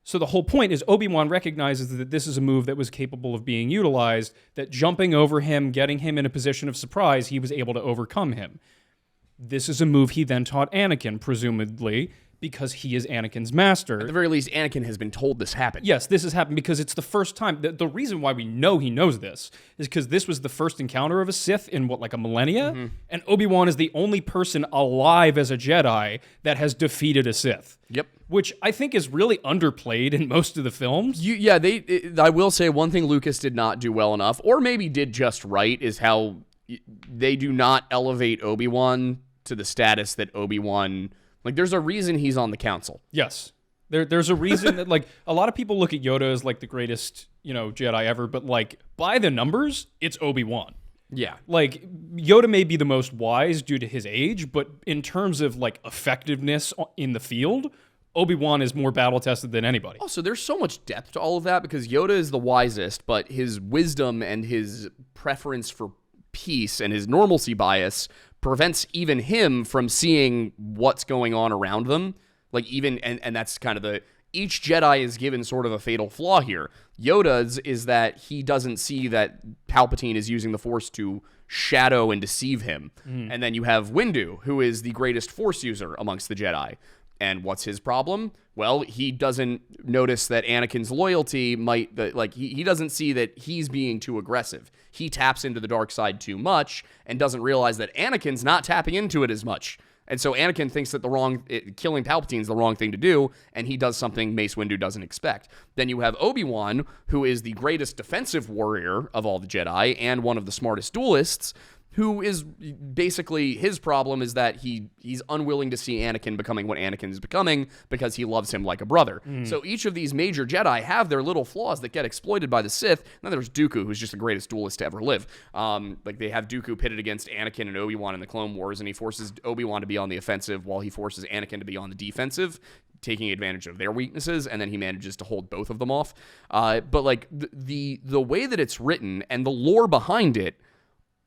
So the whole point is Obi-Wan recognizes that this is a move that was capable of being utilized, that jumping over him, getting him in a position of surprise, he was able to overcome him. This is a move he then taught Anakin, presumably, because he is Anakin's master. At the very least, Anakin has been told this happened. Yes, this has happened because it's the first time. The reason why we know he knows this is because this was the first encounter of a Sith in, like a millennia? Mm-hmm. And Obi-Wan is the only person alive as a Jedi that has defeated a Sith. Yep. Which I think is really underplayed in most of the films. I will say one thing Lucas did not do well enough, or maybe did just right, is how they do not elevate Obi-Wan to the status that Obi-Wan... Like, there's a reason he's on the council. Yes. There's a reason that, like, a lot of people look at Yoda as, like, the greatest, Jedi ever, but, like, by the numbers, it's Obi-Wan. Yeah. Like, Yoda may be the most wise due to his age, but in terms of, like, effectiveness in the field, Obi-Wan is more battle-tested than anybody. Also, there's so much depth to all of that because Yoda is the wisest, but his wisdom and his preference for peace and his normalcy bias prevents even him from seeing what's going on around them. Like, even, and that's kind of each Jedi is given sort of a fatal flaw here. Yoda's is that he doesn't see that Palpatine is using the Force to shadow and deceive him. Mm. And then you have Windu, who is the greatest Force user amongst the Jedi. And what's his problem? Well, he doesn't notice that Anakin's loyalty he doesn't see that he's being too aggressive. He taps into the dark side too much and doesn't realize that Anakin's not tapping into it as much. And so Anakin thinks that killing Palpatine's the wrong thing to do, and he does something Mace Windu doesn't expect. Then you have Obi-Wan, who is the greatest defensive warrior of all the Jedi and one of the smartest duelists, who is basically, his problem is that he's unwilling to see Anakin becoming what Anakin is becoming because he loves him like a brother. Mm. So each of these major Jedi have their little flaws that get exploited by the Sith. Then there's Dooku, who's just the greatest duelist to ever live. Like, they have Dooku pitted against Anakin and Obi-Wan in the Clone Wars, and he forces Obi-Wan to be on the offensive while he forces Anakin to be on the defensive, taking advantage of their weaknesses, and then he manages to hold both of them off. But like the way that it's written and the lore behind it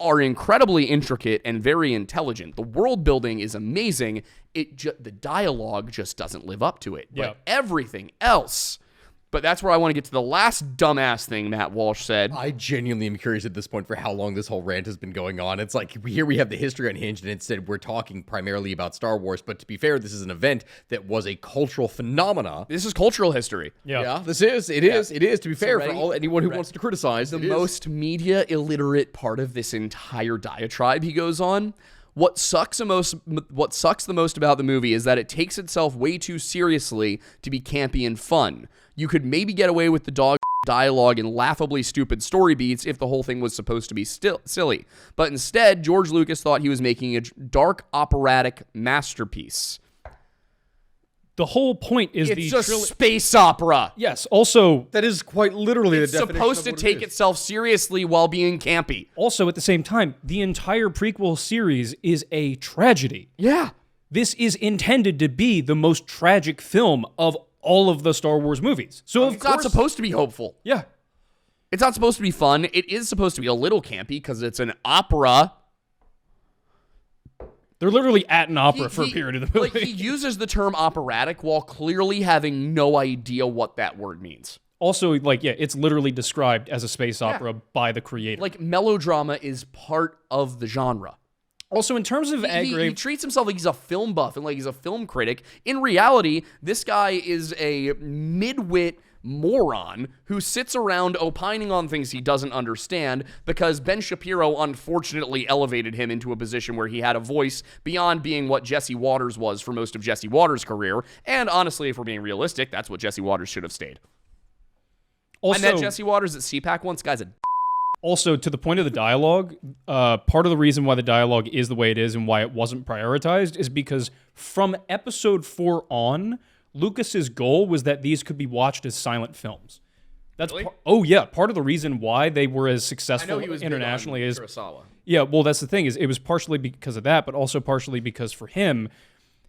are incredibly intricate and very intelligent. The world building is amazing. The dialogue just doesn't live up to it. But everything else. But that's where I want to get to the last dumbass thing Matt Walsh said. I genuinely am curious at this point for how long this whole rant has been going on. It's like, here we have the history unhinged, and instead we're talking primarily about Star Wars. But to be fair, this is an event that was a cultural phenomena. This is cultural history. Yeah, this is. It is. To be fair, for anyone who wants to criticize. The most media illiterate part of this entire diatribe he goes on. What sucks the most about the movie is that it takes itself way too seriously to be campy and fun. You could maybe get away with the dog dialogue and laughably stupid story beats if the whole thing was supposed to be silly. But instead, George Lucas thought he was making a dark operatic masterpiece. The whole point is It's the a space opera. Yes. Also, That is quite literally It's the definition supposed of to what take it is. itself seriously while being campy. also at the same time, the entire prequel series is a tragedy. Yeah. This is intended to be the most tragic film of all of the Star Wars movies. So of It's not course, supposed to be hopeful. yeah. It's not supposed to be fun. It is supposed to be a little campy because it's an opera. They're literally at an opera for a period of the movie. Like, he uses the term operatic while clearly having no idea what that word means. Also, like, yeah, it's literally described as a space opera by the creator. Like, melodrama is part of the genre. Also, in terms of He treats himself like he's a film buff and like he's a film critic. In reality, this guy is a midwit moron who sits around opining on things he doesn't understand because Ben Shapiro unfortunately elevated him into a position where he had a voice beyond being what Jesse Waters was for most of Jesse Waters' career. And honestly, if we're being realistic, that's what Jesse Waters should have stayed. also, I met Jesse Waters at CPAC once. Guy's a Also, to the point of the dialogue, part of the reason why the dialogue is the way it is and why it wasn't prioritized is because from episode 4 on, Lucas's goal was that these could be watched as silent films. That's part of the reason why they were as successful internationally is Kurosawa. Yeah, well, that's the thing is it was partially because of that, but also partially because for him,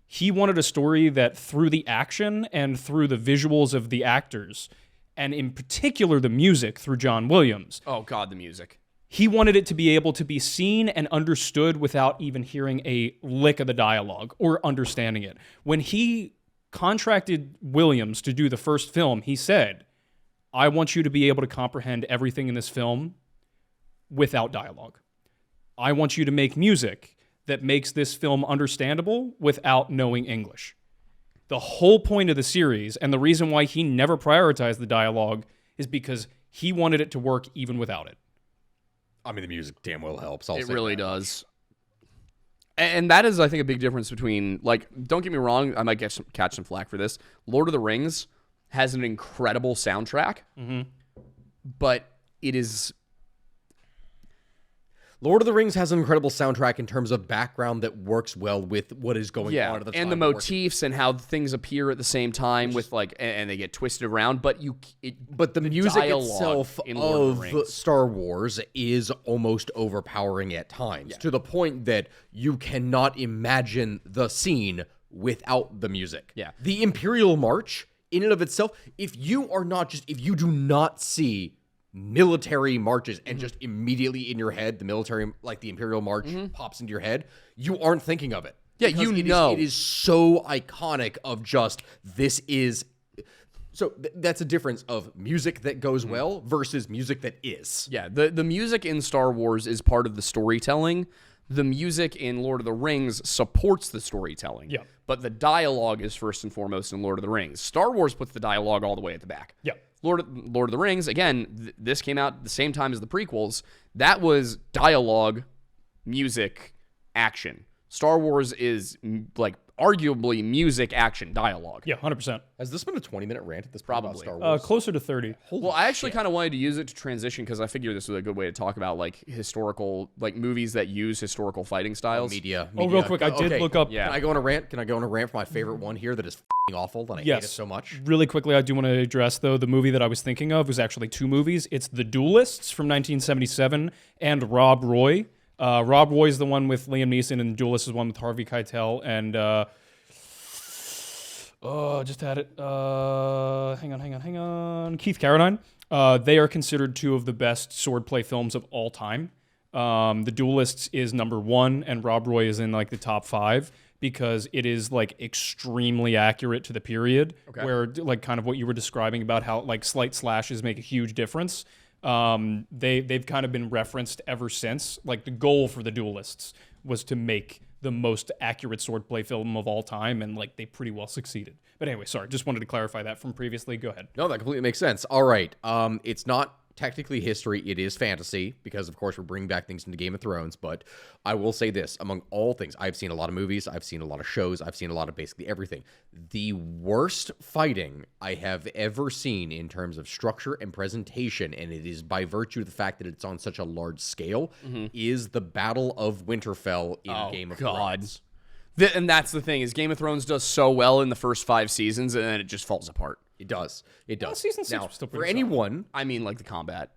he wanted a story that through the action and through the visuals of the actors, and in particular the music through John Williams, Oh, God, the music. he wanted it to be able to be seen and understood without even hearing a lick of the dialogue or understanding it. When he contracted Williams to do the first film, he said, I want you to be able to comprehend everything in this film without dialogue. I want you to make music that makes this film understandable without knowing English. The whole point of the series, and the reason why he never prioritized the dialogue, is because he wanted it to work even without it. I mean, the music damn well helps. It really does. And that is, I think, a big difference between, like, don't get me wrong, I might catch some flack for this. Lord of the Rings has an incredible soundtrack, but it is... Lord of the Rings has an incredible soundtrack in terms of background that works well with what is going on at the time. And the motifs and how things appear at the same time with, like, and they get twisted around, but the music dialogue itself in Lord of the of Rings. Star Wars is almost overpowering at times, to the point that you cannot imagine the scene without the music. Yeah. The Imperial March, in and of itself, if you do not see military marches and just immediately in your head, the Imperial March pops into your head, you aren't thinking of it. Yeah, Because it is so iconic of just, this is... So that's a difference of music that goes well versus music that is. Yeah, the music in Star Wars is part of the storytelling. The music in Lord of the Rings supports the storytelling. Yeah. But the dialogue is first and foremost in Lord of the Rings. Star Wars puts the dialogue all the way at the back. Yeah. Lord of the Rings, again, this came out at the same time as the prequels. That was dialogue, music, action. Star Wars is, like, arguably music, action, dialogue. Yeah, 100%. Has this been a 20-minute rant at this point about Probably. Star Wars? Closer to 30. Well, I actually kind of wanted to use it to transition because I figured this was a good way to talk about, like, historical, like, movies that use historical fighting styles. Media. Oh, real quick, I did look up... Yeah. Can I go on a rant? Can I go on a rant for my favorite one here that is f***ing awful and I hate it so much? Really quickly, I do want to address, though, the movie that I was thinking of was actually 2 movies. It's The Duelists from 1977 and Rob Roy. Rob Roy is the one with Liam Neeson, and The Duelists is one with Harvey Keitel and... just had it. Hang on. Keith Carradine. They are considered 2 of the best swordplay films of all time. The Duelists is number 1, and Rob Roy is in, like, the top 5 because it is, like, extremely accurate to the period where, like, kind of what you were describing about how, like, slight slashes make a huge difference. They've kind of been referenced ever since. Like, the goal for The Duelists was to make the most accurate swordplay film of all time, and, like, they pretty well succeeded. But anyway, sorry, just wanted to clarify that from previously. Go ahead. No, that completely makes sense. All right. It's not technically history. It is fantasy because, of course, we're bringing back things into Game of Thrones. But I will say this. Among all things, I've seen a lot of movies. I've seen a lot of shows. I've seen a lot of basically everything. The worst fighting I have ever seen in terms of structure and presentation, and it is by virtue of the fact that it's on such a large scale, is the Battle of Winterfell in Game of Thrones. And that's the thing is Game of Thrones does so well in the first 5 seasons, and then it just falls apart. It does. It does. Well, season 6 now, was still for pretty anyone, I mean, like the combat.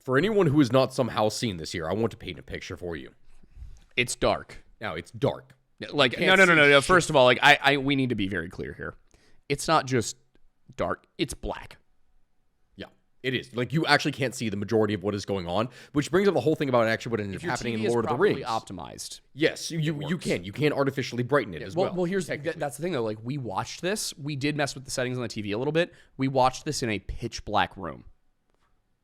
for anyone who has not somehow seen this here, I want to paint a picture for you. It's dark. Now, it's dark. Like, can't no. see First of all, like, we need to be very clear here. It's not just dark. It's black. Yeah, it is. Like, you actually can't see the majority of what is going on, which brings up the whole thing about actually what ended up happening in Lord of the Rings. Optimized. Yes, you can. You can artificially brighten it as well. Well, here's that's the thing though. Like, we watched this. We did mess with the settings on the TV a little bit. We watched this in a pitch black room,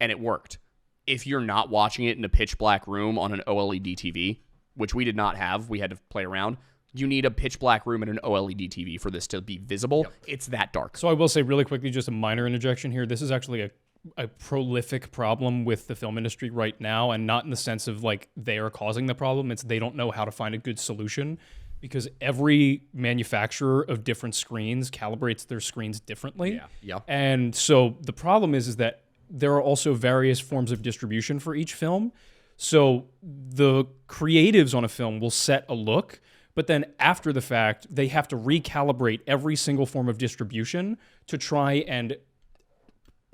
and it worked. If you're not watching it in a pitch black room on an OLED TV, which we did not have, we had to play around. You need a pitch black room and an OLED TV for this to be visible. Yep. It's that dark. So I will say really quickly, just a minor interjection here. This is actually a prolific problem with the film industry right now, and not in the sense of like they are causing the problem. It's they don't know how to find a good solution, because every manufacturer of different screens calibrates their screens differently. Yeah. And so the problem is that there are also various forms of distribution for each film. So the creatives on a film will set a look, but then after the fact, they have to recalibrate every single form of distribution to try and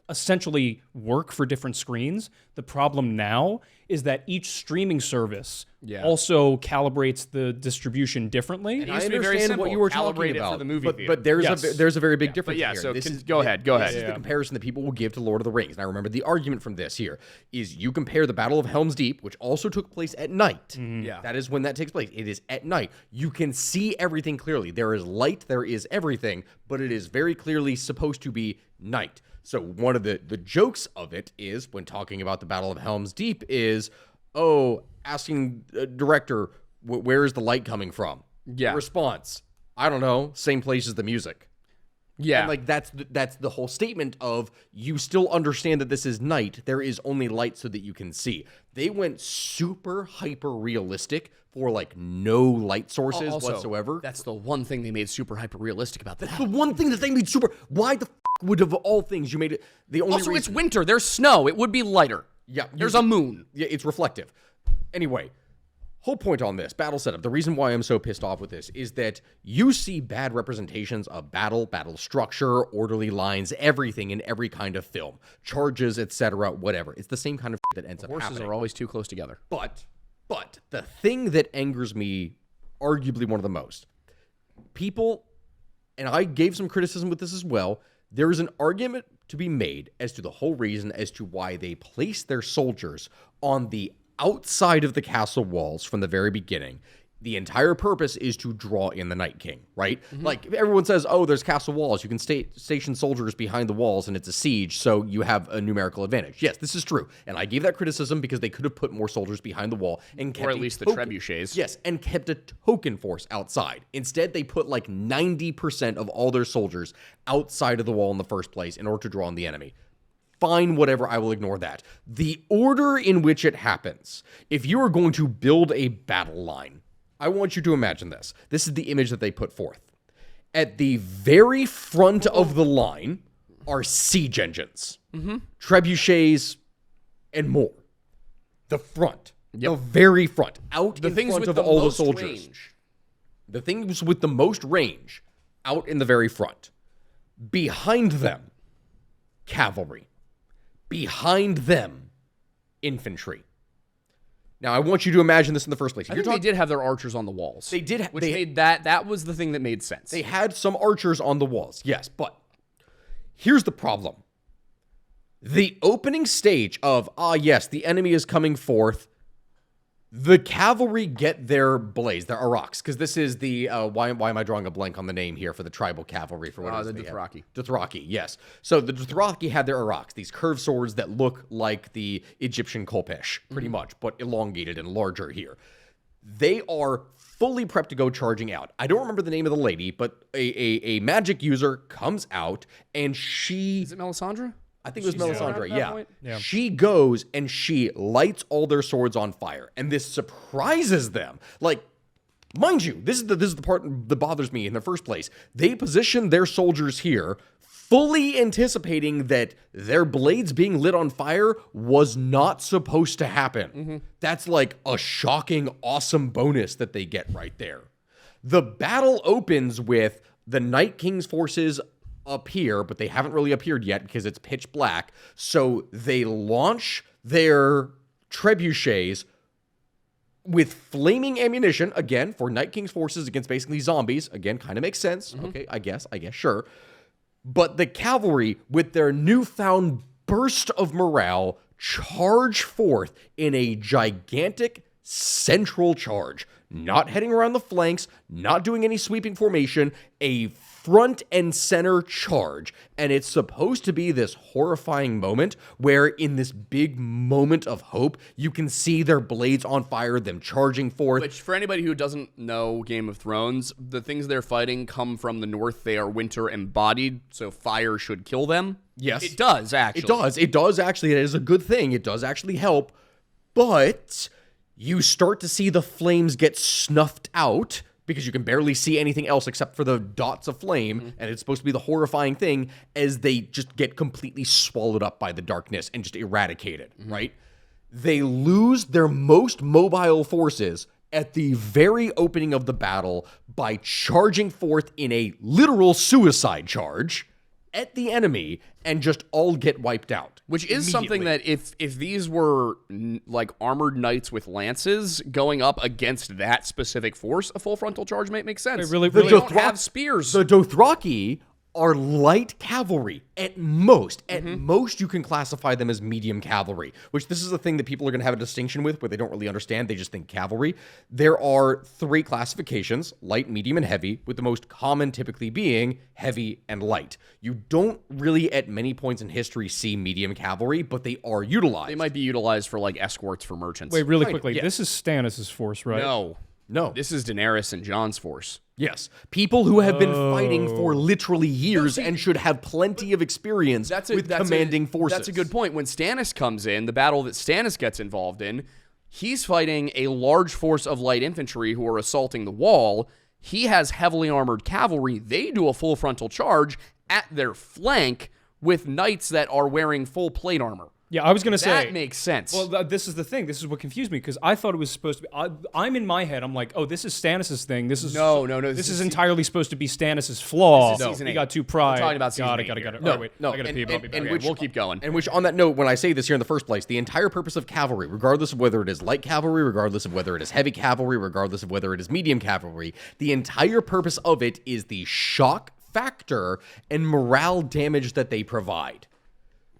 essentially work for different screens. The problem now is that each streaming service also calibrates the distribution differently. I understand what you were talking about, but there's a very big difference here. So go ahead. This is the comparison that people will give to Lord of the Rings. And I remember the argument from this here is you compare the Battle of Helm's Deep, which also took place at night. Yeah. That is when that takes place. It is at night. You can see everything clearly. There is light, there is everything, but it is very clearly supposed to be night. So one of the jokes of it is, when talking about the Battle of Helm's Deep, is, asking the director, where is the light coming from? Yeah. Response, I don't know, same place as the music. Yeah. And like that's the whole statement of, you still understand that this is night. There is only light so that you can see. They went super hyper realistic for like no light sources whatsoever. That's the one thing they made super hyper realistic about that. That's the one thing that they made super. Why the would, of all things, you made it the only Also, it's winter. There's snow. It would be lighter. Yeah. There's a moon. Yeah, it's reflective. Anyway, whole point on this, battle setup, the reason why I'm so pissed off with this is that you see bad representations of battle structure, orderly lines, everything in every kind of film. Charges, etc., whatever. It's the same kind of that ends up happening. Horses are always too close together. But the thing that angers me, arguably one of the most, people, and I gave some criticism with this as well, there is an argument to be made as to the whole reason as to why they place their soldiers on the outside of the castle walls from the very beginning. The entire purpose is to draw in the Night King, right? Mm-hmm. Like, everyone says, there's castle walls. You can station soldiers behind the walls, and it's a siege, so you have a numerical advantage. Yes, this is true. And I gave that criticism because they could have put more soldiers behind the wall and kept, or at least the trebuchets. Yes, and kept a token force outside. Instead, they put like 90% of all their soldiers outside of the wall in the first place in order to draw on the enemy. Fine, whatever, I will ignore that. The order in which it happens, if you are going to build a battle line, I want you to imagine this. This is the image that they put forth. At the very front of the line are siege engines, trebuchets, and more. The front. The very front. Out in front of all the soldiers. The things with the most range, out in the very front. Behind them, cavalry. Behind them, infantry. Now, I want you to imagine this in the first place. I think they did have their archers on the walls. They did. Which made that was the thing that made sense. They had some archers on the walls, yes. But here's the problem. The opening stage of, yes, the enemy is coming forth. The cavalry get their blades, their araks, because this is the, why am I drawing a blank on the name here for the tribal cavalry? For what the Dothraki. Dothraki, yes. So the Dothraki had their araks, these curved swords that look like the Egyptian kolpish, pretty much, but elongated and larger here. They are fully prepped to go charging out. I don't remember the name of the lady, but a magic user comes out, and she... Is it Melisandre? I think it was Melisandre, yeah. She goes and she lights all their swords on fire, and this surprises them. Like, mind you, this is the part that bothers me in the first place. They position their soldiers here, fully anticipating that their blades being lit on fire was not supposed to happen. That's like a shocking, awesome bonus that they get right there. The battle opens with the Night King's forces appear, but they haven't really appeared yet because it's pitch black. So they launch their trebuchets with flaming ammunition, again, for Night King's forces against basically zombies. Again, kind of makes sense. Okay, I guess, sure. But the cavalry, with their newfound burst of morale, charge forth in a gigantic central charge. Not heading around the flanks, not doing any sweeping formation, a front and center charge. And it's supposed to be this horrifying moment where in this big moment of hope, you can see their blades on fire, them charging forth. Which, for anybody who doesn't know Game of Thrones, the things they're fighting come from the north. They are winter embodied, so fire should kill them. Yes. It does, actually. It does. It does, actually. It is a good thing. It does actually help. But you start to see the flames get snuffed out because you can barely see anything else except for the dots of flame, and it's supposed to be the horrifying thing as they just get completely swallowed up by the darkness and just eradicated, right? They lose their most mobile forces at the very opening of the battle by charging forth in a literal suicide charge at the enemy and just all get wiped out. Which is something that if these were like armored knights with lances going up against that specific force, a full frontal charge might make sense. Really, they don't have spears. The Dothraki are light cavalry at most. At most, you can classify them as medium cavalry, which this is the thing that people are going to have a distinction with where they don't really understand. They just think cavalry. There are 3 classifications, light, medium, and heavy, with the most common typically being heavy and light. You don't really at many points in history see medium cavalry, but they are utilized. They might be utilized for like escorts for merchants. Wait, really quickly. This is Stannis' force, right? No. This is Daenerys and Jon's force. Yes. People who have been fighting for literally years and should have plenty of experience with commanding forces. That's a good point. When Stannis comes in, the battle that Stannis gets involved in, he's fighting a large force of light infantry who are assaulting the wall. He has heavily armored cavalry. They do a full frontal charge at their flank with knights that are wearing full plate armor. Yeah, I was going to say. That makes sense. Well, this is the thing. This is what confused me because I thought it was supposed to be. I'm in my head. I'm like, oh, this is Stannis' thing. This is No. This is entirely supposed to be Stannis' flaw. This is season He 8. got too pride. We're talking about season got 8 it. here. Oh, wait, I got to pee. We'll keep going. And which, on that note, when I say this here in the first place, the entire purpose of cavalry, regardless of whether it is light cavalry, regardless of whether it is heavy cavalry, regardless of whether it is medium cavalry, the entire purpose of it is the shock factor and morale damage that they provide.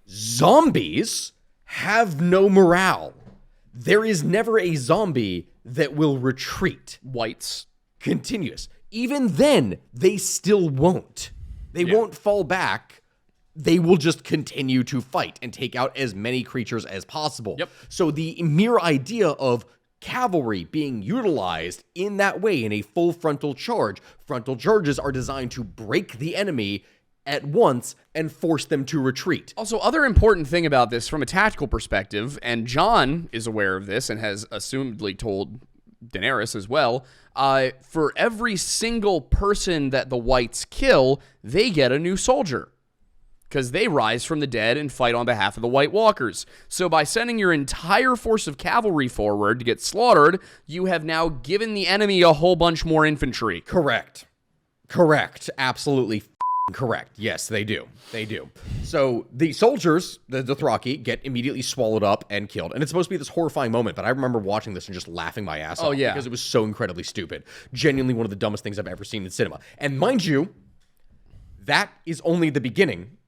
Zombies have no morale. There is never a zombie that will retreat. Whites. Continuous. Even then, they still won't. They won't fall back. They will just continue to fight and take out as many creatures as possible. Yep. So the mere idea of cavalry being utilized in that way in a full frontal charges are designed to break the enemy at once and force them to retreat. Also, other important thing about this from a tactical perspective, and Jon is aware of this and has assumedly told Daenerys as well, for every single person that the whites kill, they get a new soldier. Because they rise from the dead and fight on behalf of the White Walkers. So by sending your entire force of cavalry forward to get slaughtered, you have now given the enemy a whole bunch more infantry. Correct. Absolutely correct. Yes, they do. So the soldiers, the Dothraki, get immediately swallowed up and killed. And it's supposed to be this horrifying moment, but I remember watching this and just laughing my ass off. Yeah. Because it was so incredibly stupid. Genuinely one of the dumbest things I've ever seen in cinema. And mind you, that is only the beginning.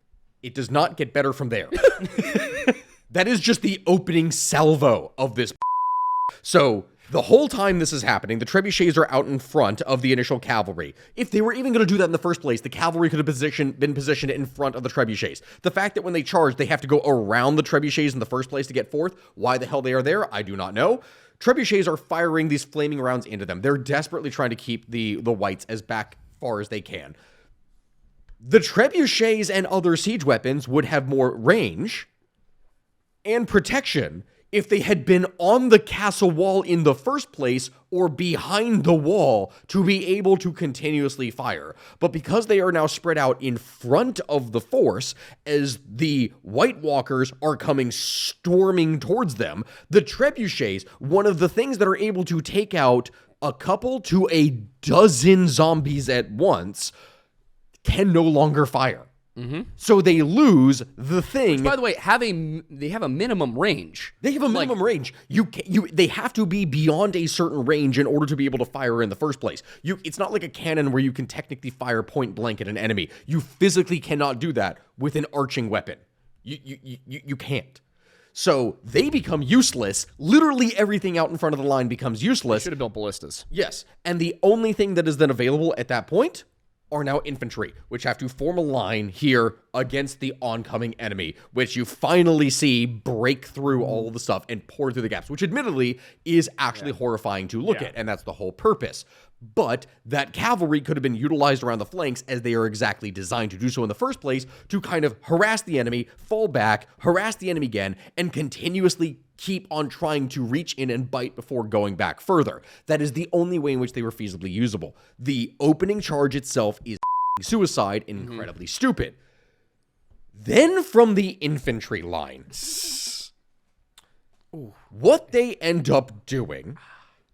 It does not get better from there. That is just the opening salvo of this. So the whole time this is happening, the trebuchets are out in front of the initial cavalry. If they were even going to do that in the first place, the cavalry could have been positioned in front of the trebuchets. The fact that when they charge, they have to go around the trebuchets in the first place to get forth, why the hell they are there, I do not know. Trebuchets are firing these flaming rounds into them. They're desperately trying to keep the whites as back far as they can. The trebuchets and other siege weapons would have more range and protection if they had been on the castle wall in the first place or behind the wall to be able to continuously fire. But because they are now spread out in front of the force, as the White Walkers are coming storming towards them, the trebuchets, one of the things that are able to take out a couple to a dozen zombies at once can no longer fire. So they lose the thing. Which, by the way, they have a minimum range. They have a minimum range. They have to be beyond a certain range in order to be able to fire in the first place. It's not like a cannon where you can technically fire point blank at an enemy. You physically cannot do that with an arching weapon. You can't. So they become useless. Literally everything out in front of the line becomes useless. Should have built ballistas. Yes. And the only thing that is then available at that point are now infantry, which have to form a line here against the oncoming enemy, which you finally see break through all of the stuff and pour through the gaps, which admittedly is actually horrifying to look at, and that's the whole purpose. But that cavalry could have been utilized around the flanks, as they are exactly designed to do so in the first place, to kind of harass the enemy, fall back, harass the enemy again, and continuously keep on trying to reach in and bite before going back further. That is the only way in which they were feasibly usable. The opening charge itself is suicide and incredibly stupid. Then from the infantry line, what they end up doing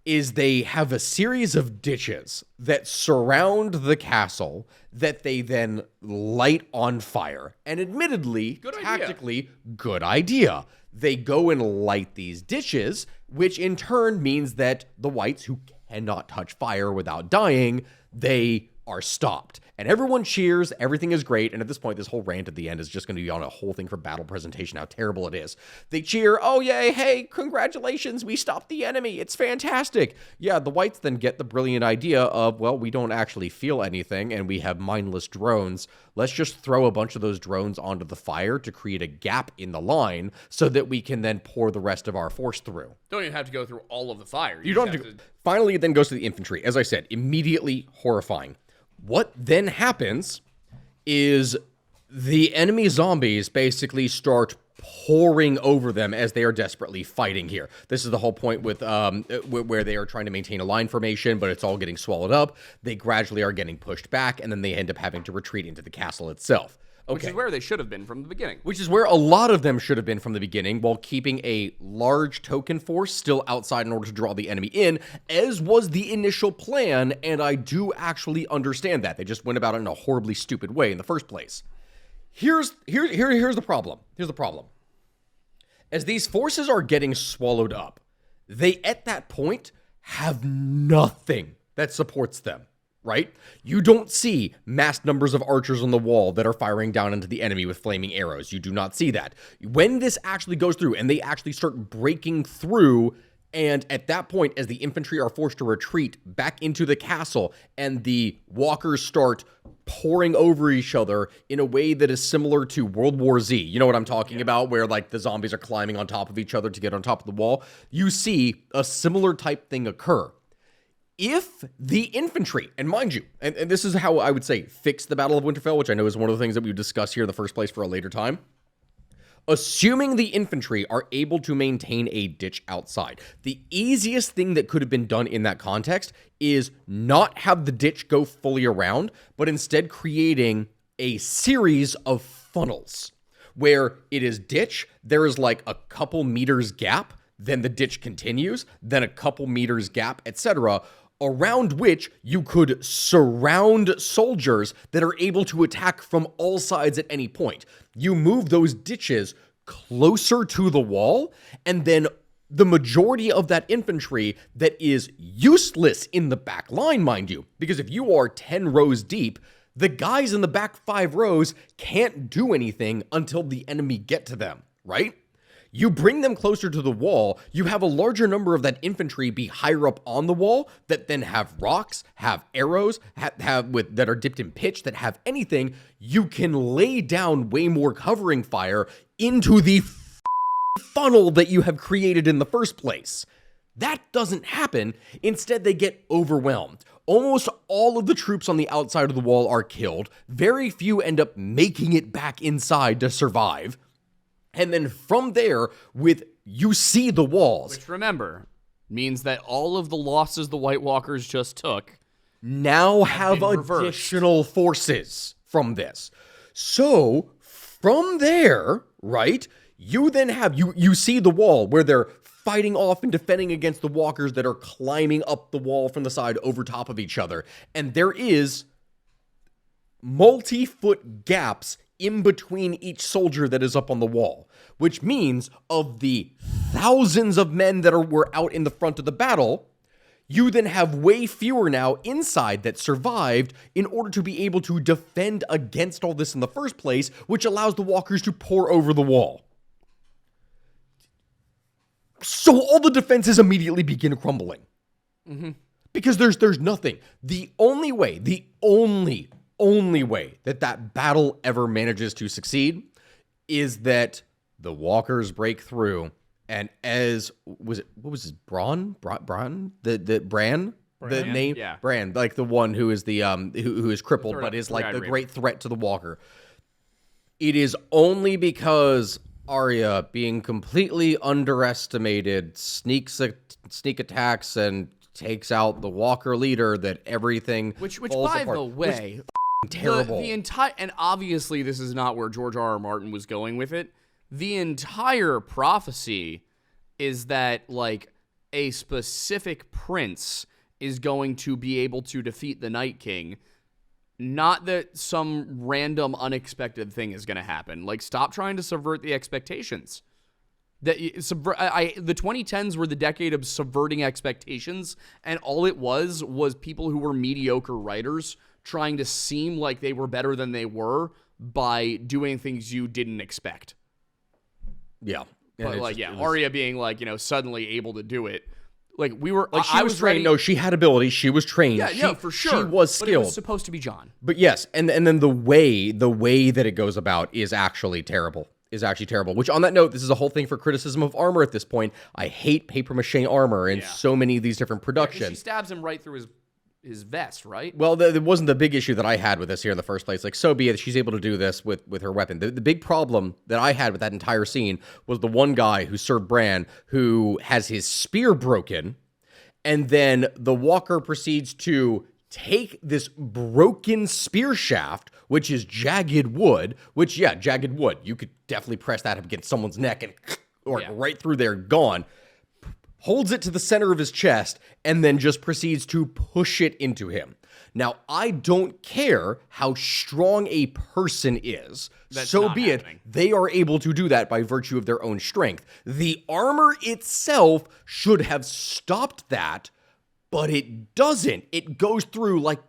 is they have a series of ditches that surround the castle that they then light on fire. And admittedly, tactically, good idea. They go and light these ditches, which in turn means that the whites, who cannot touch fire without dying, they are stopped. And everyone cheers, everything is great, and at this point, this whole rant at the end is just going to be on a whole thing for battle presentation, how terrible it is. They cheer, oh yay, hey, congratulations, we stopped the enemy, it's fantastic. Yeah, the whites then get the brilliant idea of, well, we don't actually feel anything, and we have mindless drones. Let's just throw a bunch of those drones onto the fire to create a gap in the line so that we can then pour the rest of our force through. Don't even have to go through all of the fire. You don't have to. Finally, it then goes to the infantry. As I said, immediately horrifying. What then happens is the enemy zombies basically start pouring over them as they are desperately fighting here. This is the whole point with where they are trying to maintain a line formation, but it's all getting swallowed up. They gradually are getting pushed back, and then they end up having to retreat into the castle itself. Okay. Which is where they should have been from the beginning. Which is where a lot of them should have been from the beginning, while keeping a large token force still outside in order to draw the enemy in, as was the initial plan, and I do actually understand that. They just went about it in a horribly stupid way in the first place. Here's the problem. Here's the problem. As these forces are getting swallowed up, they at that point have nothing that supports them. Right? You don't see mass numbers of archers on the wall that are firing down into the enemy with flaming arrows. You do not see that. When this actually goes through and they actually start breaking through, and at that point, as the infantry are forced to retreat back into the castle and the walkers start pouring over each other in a way that is similar to World War Z. You know what I'm talking about? Where like the zombies are climbing on top of each other to get on top of the wall. You see a similar type thing occur. If the infantry, and mind you, and this is how I would say fix the Battle of Winterfell, which I know is one of the things that we would discuss here in the first place for a later time, assuming the infantry are able to maintain a ditch outside, the easiest thing that could have been done in that context is not have the ditch go fully around, but instead creating a series of funnels where it is ditch, there is like a couple meters gap, then the ditch continues, then a couple meters gap, etc., around which you could surround soldiers that are able to attack from all sides at any point. You move those ditches closer to the wall, and then the majority of that infantry that is useless in the back line, mind you, because if you are 10 rows deep, the guys in the back 5 rows can't do anything until the enemy get to them, right? You bring them closer to the wall, you have a larger number of that infantry be higher up on the wall that then have rocks, have arrows, that are dipped in pitch, that have anything. You can lay down way more covering fire into the funnel that you have created in the first place. That doesn't happen. Instead, they get overwhelmed. Almost all of the troops on the outside of the wall are killed. Very few end up making it back inside to survive. And then from there, you see the walls. Which, remember, means that all of the losses the White Walkers just took now have additional forces from this. So, from there, right, You then have, you see the wall where they're fighting off and defending against the walkers that are climbing up the wall from the side over top of each other. And there is multi-foot gaps in between each soldier that is up on the wall, which means of the thousands of men that were out in the front of the battle, you then have way fewer now inside that survived in order to be able to defend against all this in the first place, which allows the walkers to pour over the wall. So all the defenses immediately begin crumbling. Mm-hmm. Because there's nothing. The only way that battle ever manages to succeed is that the walkers break through, and what was his Bran? The Bran? The name? Yeah. Bran, like the one who is the who is crippled but is like the Reader. great threat to the walker. It is only because Arya, being completely underestimated, sneak attacks and takes out the walker leader, that everything Which falls by apart. the way, Terrible. The entire, and obviously this is not where George R.R. Martin was going with it. The entire prophecy is that like a specific prince is going to be able to defeat the Night King. Not that some random unexpected thing is going to happen. Like, stop trying to subvert the expectations. The 2010s were the decade of subverting expectations, and all it was people who were mediocre writers trying to seem like they were better than they were by doing things you didn't expect. Yeah. But like, Arya being like, suddenly able to do it. Like, we were, like, I was trained. ready. No, she had ability. She was trained. Yeah, for sure. She was But skilled. it was supposed to be Jon. But yes, and then the way that it goes about is actually terrible. Which, on that note, this is a whole thing for criticism of armor at this point. I hate papier-mâché armor in so many of these different She productions. stabs him right through his vest, right? Well, that wasn't the big issue that I had with this here in the first place. Like, so be it, she's able to do this with her weapon. The big problem that I had with that entire scene was the one guy who served Bran who has his spear broken, and then the walker proceeds to take this broken spear shaft, which is jagged wood, jagged wood. You could definitely press that up against someone's neck and right through there, gone. Holds it to the center of his chest, and then just proceeds to push it into him. Now, I don't care how strong a person is. So be it. They are able to do that by virtue of their own strength. The armor itself should have stopped that, but it doesn't. It goes through like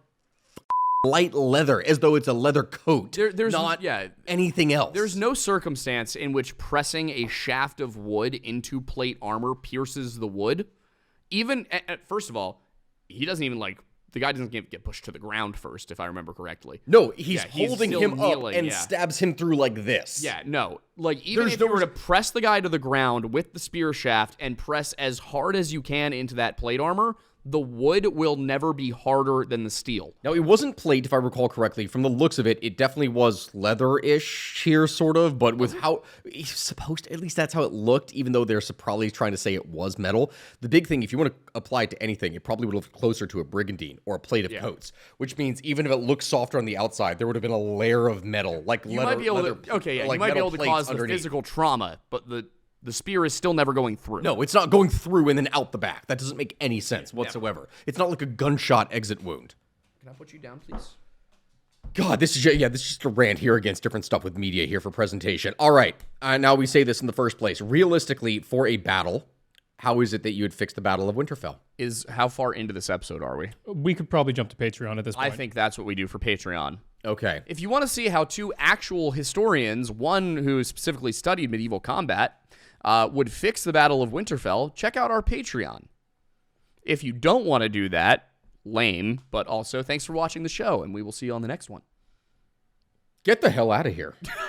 light leather, as though it's a leather coat. There's not anything else. There's no circumstance in which pressing a shaft of wood into plate armor pierces the wood. Even, first of all, he doesn't even the guy doesn't get pushed to the ground first, if I remember correctly. No, he's holding still him kneeling, up and stabs him through like this. Yeah, no. Like, even if you were to press the guy to the ground with the spear shaft and press as hard as you can into that plate armor, the wood will never be harder than the steel. Now, it wasn't plate, if I recall correctly. From the looks of it, it definitely was leather-ish here, sort of, but with how it's supposed to, at least that's how it looked, even though they're probably trying to say it was metal. The big thing, if you want to apply it to anything, it probably would have looked closer to a brigandine or a plate of coats, which means even if it looked softer on the outside, there would have been a layer of metal, like you might be able to cause the physical trauma, but the spear is still never going through. No, it's not going through and then out the back. That doesn't make any sense whatsoever. It's not like a gunshot exit wound. Can I put you down, please? God, this is just a rant here against different stuff with media here for presentation. All right, now we say this in the first place. Realistically, for a battle, how is it that you would fix the Battle of Winterfell? How far into this episode are we? We could probably jump to Patreon at this point. I think that's what we do for Patreon. Okay. If you want to see how two actual historians, one who specifically studied medieval combat, would fix the Battle of Winterfell, check out our Patreon. If you don't want to do that, lame, but also thanks for watching the show, and we will see you on the next one. Get the hell out of here.